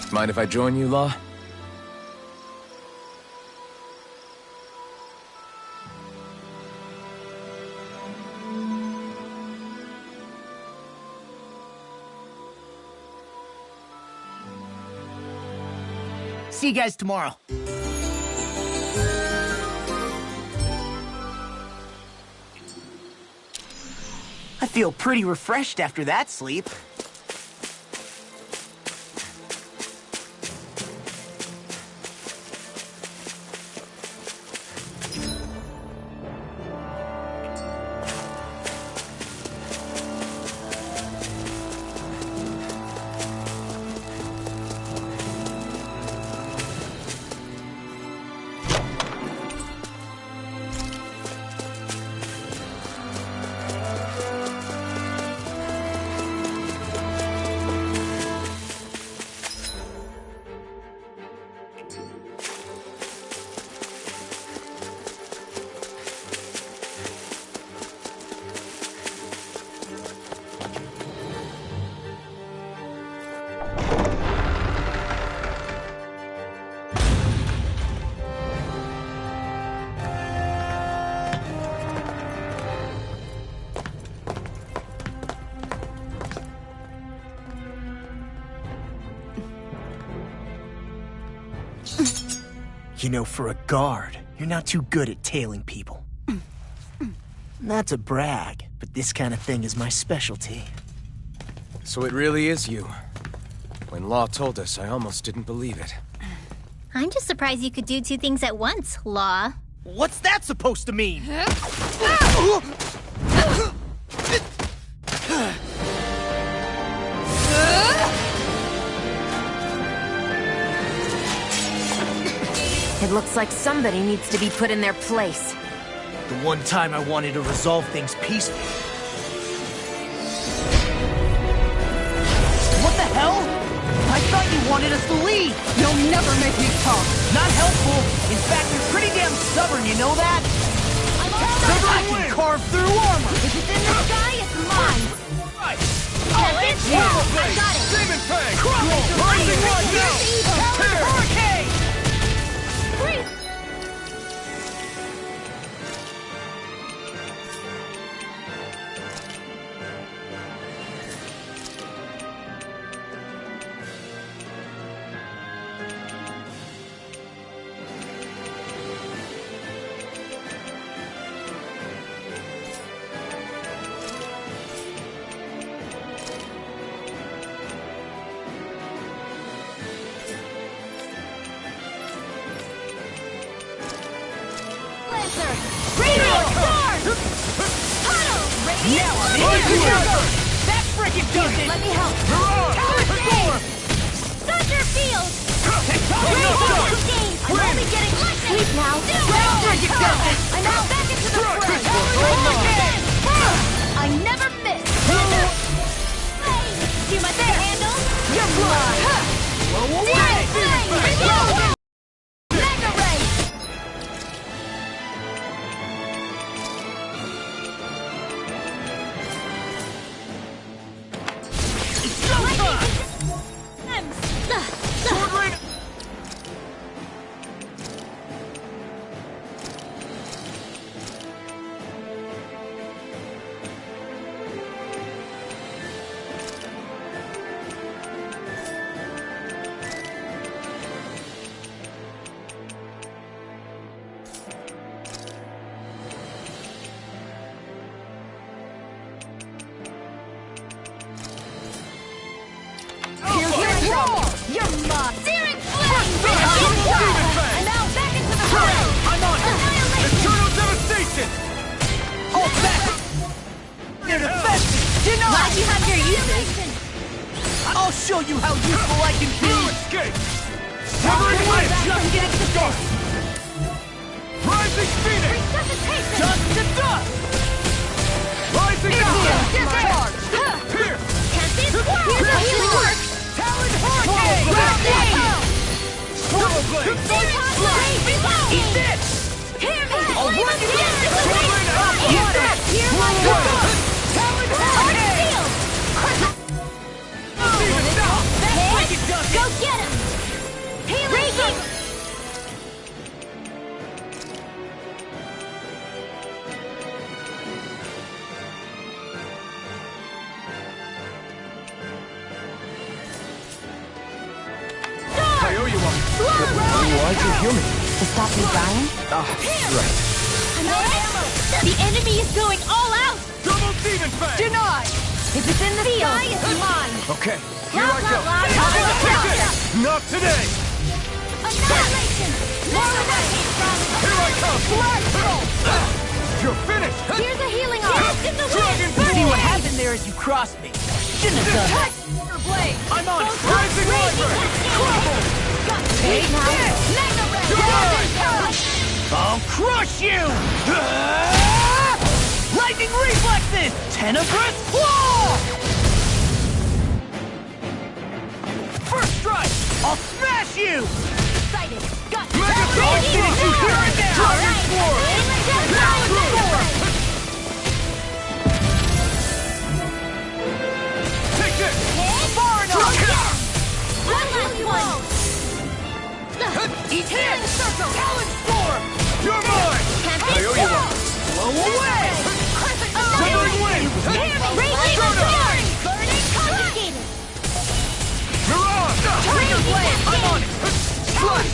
Mind if I join you, Law? See you guys tomorrow. I feel pretty refreshed after that sleep. You know, for a guard, you're not too good at tailing people. Not to brag, but this kind of thing is my specialty. So it really is you. When Law told us, I almost didn't believe it. I'm just surprised you could do two things at once, Law. What's that supposed to mean? It looks like somebody needs to be put in their place. The one time I wanted to resolve things peacefully. What the hell? I thought you wanted us to leave! You'll never make me talk! Not helpful! In fact, you're pretty damn stubborn, you know that? I can carve through armor! If it's in the sky, it's mine! Right! It's you! I got it! Demon Fang! Crumble! Rising Rod now! Power Hurricane! Freeze! That frickin' does it! Let me help! Thunder Field! I'm only getting lucky! Sleep now! I'm now back into the fray! I never miss! Too much to handle? You're blind! Blow away! Mega Ray! Sword Rain! You're mine! Searing Flame! And now back into the fray! I'm on it! Eternal Devastation! Hold back! They're defensive! Deny! Glad you have your uses! I'll show you how useful I can be! No escape! Severing Blade! Just get to this! Rising Phoenix! Resuscitation! Dust to dust! Rising Discharge! Pierce! Can't see squirrel! Here's a healing work! Talon Hurricane! Double Blade! Eat this! Hear me! I'll run you down! Eat this! Hear my word! Talon Hard Hurricane! shield! Go get him! Healing! I owe you one. Why'd you heal me? To stop me dying? Right. Another ammo! The enemy is going all out! Double Demon Fang! Deny! If it's in the field, Sky is mine! Okay. Here I go! Not today! Annihilation! More where that came from! Here I come! Blast roll! You're finished! Here's a healing arm! In the Dragon wind! See what happened there as you crossed me. Shouldn't have done that. Blade! I'm on it. Rising Library! Crumble! Take this! Mega Ray! I'll crush you! Lightning reflexes! Tenebrous claw! First strike! I'll smash you! Excited! Got Mega I'll finish you here and now! Dragon Sword! Take this! Far enough! One last one! Eat him! Talon storm! You're mine! Can't I owe you one. Blow away! Severing Wind! Radiant Fury! Burning confiscated! Mirage! Tiger Blade! I'm on it! Sludge!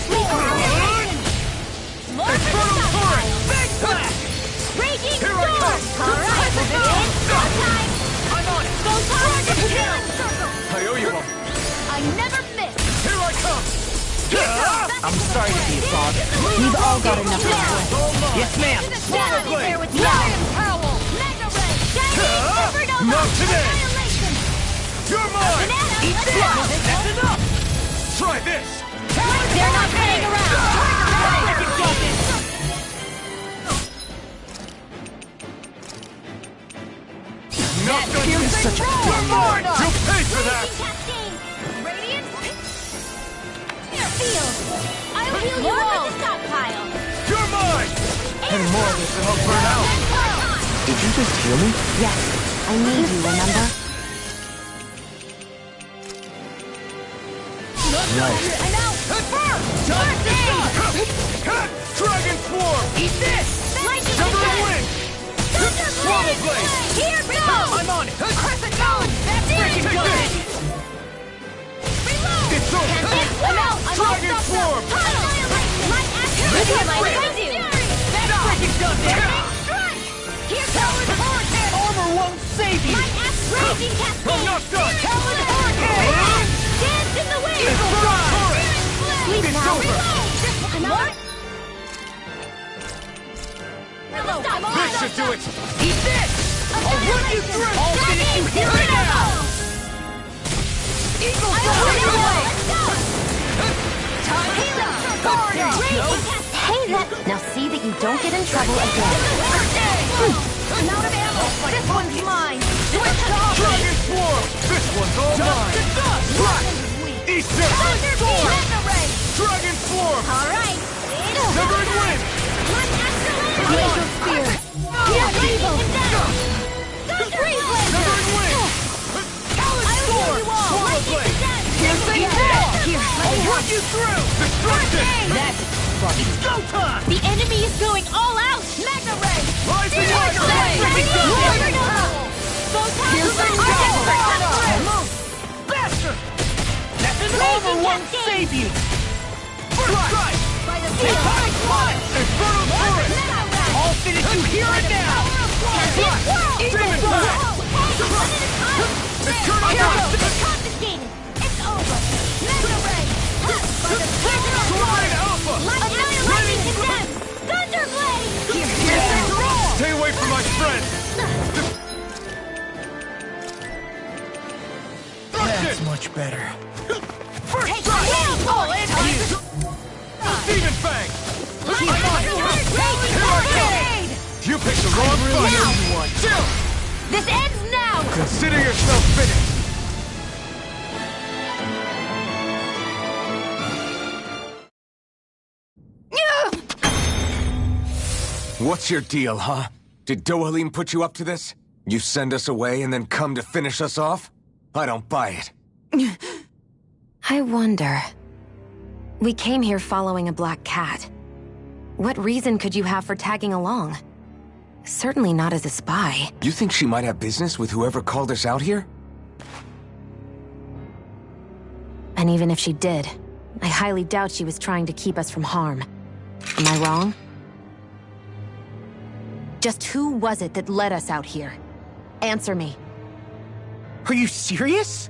We've all got enough of this. Yes, ma'am. Swallow there with Giant Howl! Mega Ray! Supernova! Not today! Annihilation! You're mine! Eat this! That's enough! Try this! They're not playing around! Not gonna be such a good mine! You'll pay for that! Radiant? Feel! I'll heal you all! The stockpile! You're mine! Any more of this and I'll burn out! Did you just hear me? Yes, I need you, remember? Nice. And now, Dragon Swarm! eat this! Lightning Sever attack! wing! Thunder Swallow Blade! Blade! Here goes! I'm on it! Crescent Moon! That's Freaking it! good! Reload! It's over! I'm out! I'm Dragon all Swarm! stopped up! Annihilation! My action! That's freaking done now! Turning strike! Here goes Hurricane! Armor won't save you! My axe raging cascade! I'm not done! Talon Hurricane! Dance in the wind! It's over! Sleep It's now! over! Reload! I'm out! This should do it! Eat this! I'll run you through! I'll finish you here and now! Eagle Hey, that... Now see that you don't get in trouble again. I'm out of ammo! This one's mine! Dragon Swarm! This one's all mine! Eat this! Dragon Swarm! Alright! Severed Wind! Blazer Spear! Here, Evil! Thunder Blade! Severed Wind! I'll heal you all! Swallow Blade! Here's the Here, I'll run you through! Destruction! That's it's go time! The enemy is going all out! Mega Ray! Rising Mega Ray! Here's the Bastard! Armor won't save you! First strike! By the field! Infernal Turret! I'll finish you here and now! Demon Pack! Eternal Confiscated! It's over! Mega Ray! By the Tornado Alpha! Annihilation condemned! Thunder Blade! Stay away from my friend! That's much better. First strike! All in Demon Fang! You picked the wrong fight! Chill! This ends now! Consider yourself finished! What's your deal, huh? Did Dohalim put you up to this? You send us away and then come to finish us off? I don't buy it. I wonder... We came here following a black cat. What reason could you have for tagging along? Certainly not as a spy. You think she might have business with whoever called us out here? And even if she did, I highly doubt she was trying to keep us from harm. Am I wrong? Just who was it that led us out here? Answer me. Are you serious?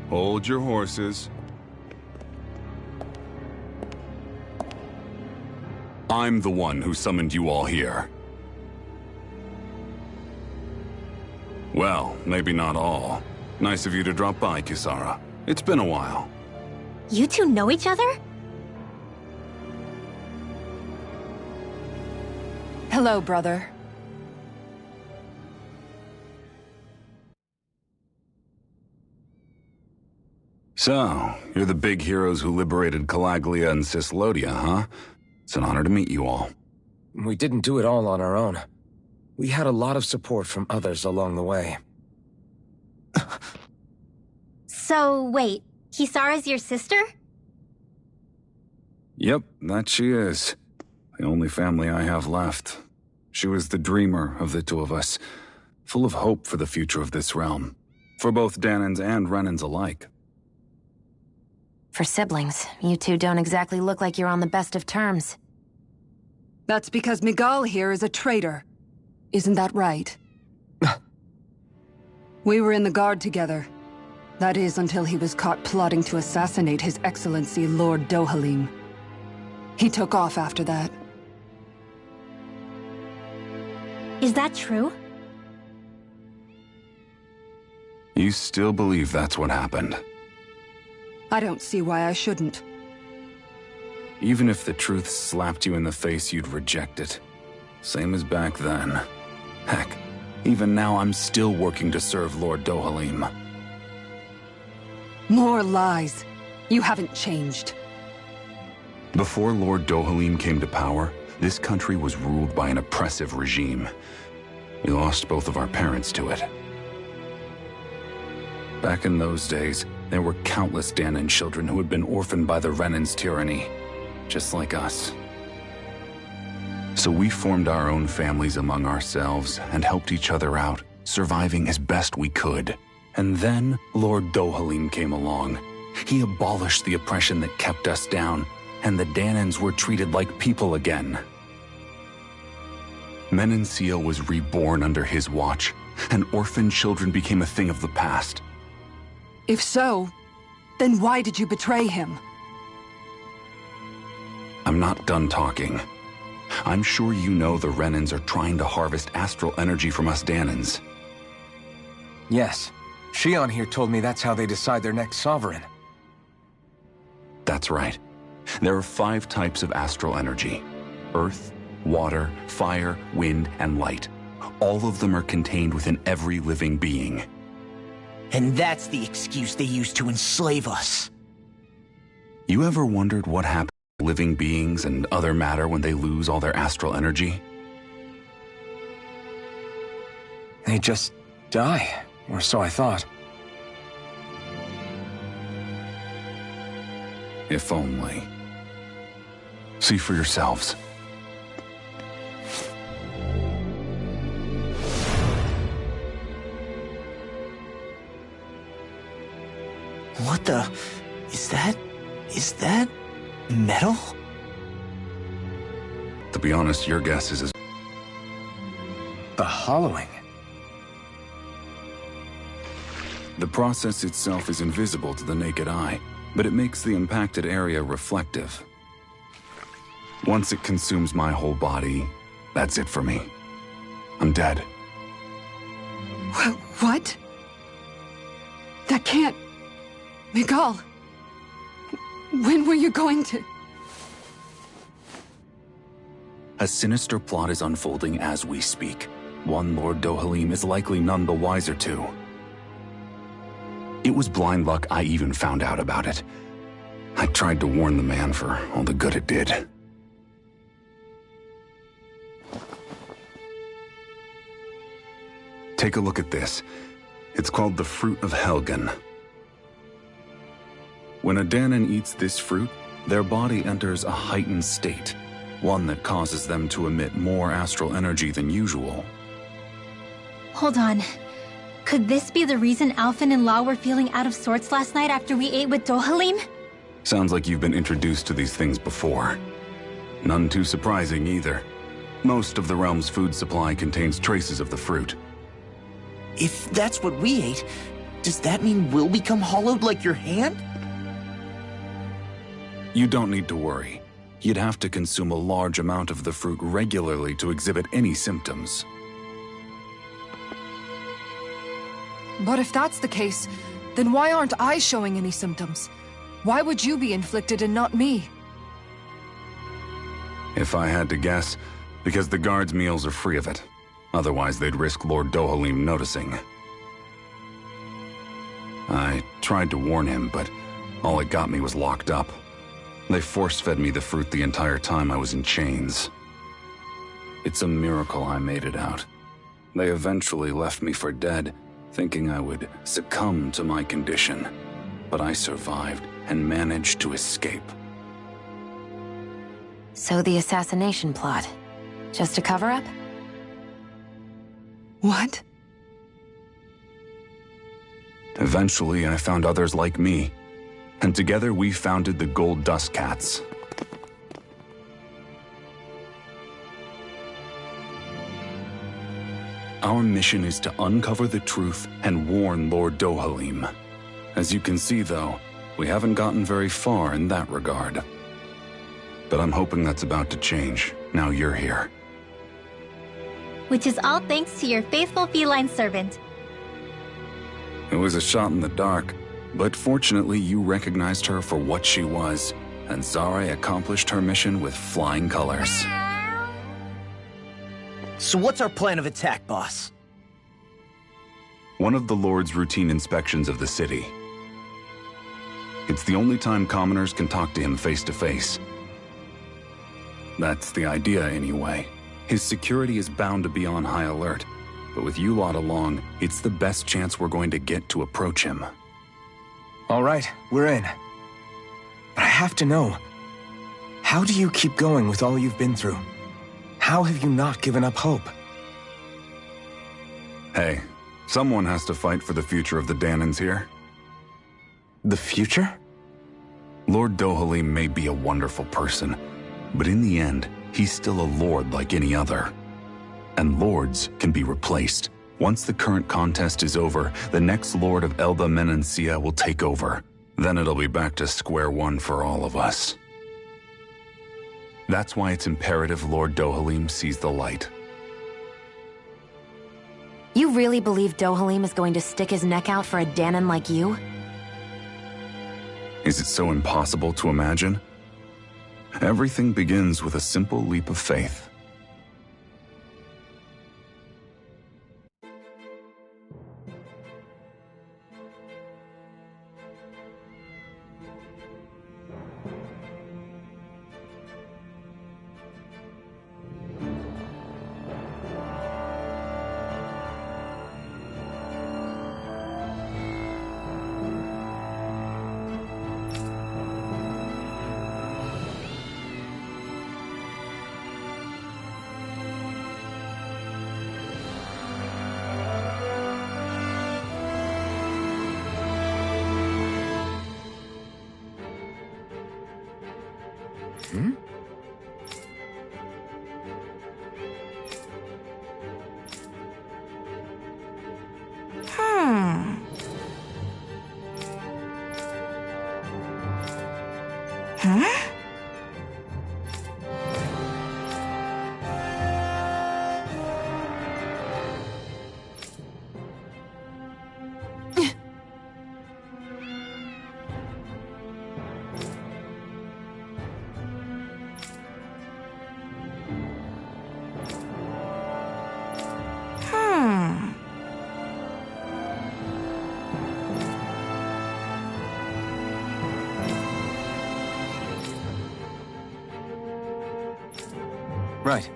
Hold your horses. I'm the one who summoned you all here. Well, maybe not all. Nice of you to drop by, Kisara. It's been a while. You two know each other? Hello, brother. So, you're the big heroes who liberated Calaglia and Cislodia, huh? It's an honor to meet you all. We didn't do it all on our own. We had a lot of support from others along the way. So, wait, Kisara's your sister? Yep, that she is. The only family I have left. She was the dreamer of the two of us, full of hope for the future of this realm, for both Dahnans and Renans alike. For siblings, you two don't exactly look like you're on the best of terms. That's because Miguel here is a traitor. Isn't that right? We were in the Guard together. That is, until he was caught plotting to assassinate His Excellency Lord Dohalim. He took off after that. Is that true? You still believe that's what happened? I don't see why I shouldn't. Even if the truth slapped you in the face, you'd reject it. Same as back then. Heck, even now I'm still working to serve Lord Dohalim. More lies. You haven't changed. Before Lord Dohalim came to power, this country was ruled by an oppressive regime. We lost both of our parents to it. Back in those days, there were countless Dahnan children who had been orphaned by the Renan's tyranny, just like us. So we formed our own families among ourselves and helped each other out, surviving as best we could. And then Lord Dohalim came along. He abolished the oppression that kept us down, and the Dahnans were treated like people again. Menancia was reborn under his watch, and orphaned children became a thing of the past. If so, then why did you betray him? I'm not done talking. I'm sure you know the Renans are trying to harvest astral energy from us Dahnans. Yes. Shion here told me that's how they decide their next sovereign. That's right. There are 5 types of astral energy: earth, water, fire, wind, and light. All of them are contained within every living being. And that's the excuse they use to enslave us. You ever wondered what happens to living beings and other matter when they lose all their astral energy? They just die, or so I thought. If only. See for yourselves. What the... Is that... metal? To be honest, your guess is as... The hollowing. The process itself is invisible to the naked eye, but it makes the impacted area reflective. Once it consumes my whole body, that's it for me. I'm dead. What? That can't... Miguel, when were you going to... A sinister plot is unfolding as we speak. One Lord Dohalim is likely none the wiser to. It was blind luck I even found out about it. I tried to warn the man for all the good it did. Take a look at this. It's called the Fruit of Helgen. When a Dahnan eats this fruit, their body enters a heightened state, one that causes them to emit more astral energy than usual. Hold on. Could this be the reason Alphen and Law were feeling out of sorts last night after we ate with Dohalim? Sounds like you've been introduced to these things before. None too surprising either. Most of the realm's food supply contains traces of the fruit. If that's what we ate, does that mean we'll become hollowed like your hand? You don't need to worry. You'd have to consume a large amount of the fruit regularly to exhibit any symptoms. But if that's the case, then why aren't I showing any symptoms? Why would you be inflicted and not me? If I had to guess, because the guards' meals are free of it. Otherwise, they'd risk Lord Dohalim noticing. I tried to warn him, but all it got me was locked up. They force-fed me the fruit the entire time I was in chains. It's a miracle I made it out. They eventually left me for dead, thinking I would succumb to my condition. But I survived and managed to escape. So the assassination plot, just a cover-up? What? Eventually, I found others like me, and together we founded the Gold Dust Cats. Our mission is to uncover the truth and warn Lord Dohalim. As you can see, though, we haven't gotten very far in that regard. But I'm hoping that's about to change, now you're here. Which is all thanks to your faithful feline servant. It was a shot in the dark, but fortunately you recognized her for what she was, and Zare accomplished her mission with flying colors. So what's our plan of attack, boss? One of the Lord's routine inspections of the city. It's the only time commoners can talk to him face to face. That's the idea, anyway. His security is bound to be on high alert, but with you lot along, it's the best chance we're going to get to approach him. All right, we're in. But I have to know, how do you keep going with all you've been through? How have you not given up hope? Hey, someone has to fight for the future of the Dahnans here. The future? Lord Dohalim may be a wonderful person, but in the end, he's still a lord like any other. And lords can be replaced. Once the current contest is over, the next lord of Elda Menancia will take over. Then it'll be back to square one for all of us. That's why it's imperative Lord Dohalim sees the light. You really believe Dohalim is going to stick his neck out for a Dahnan like you? Is it so impossible to imagine? Everything begins with a simple leap of faith. Right.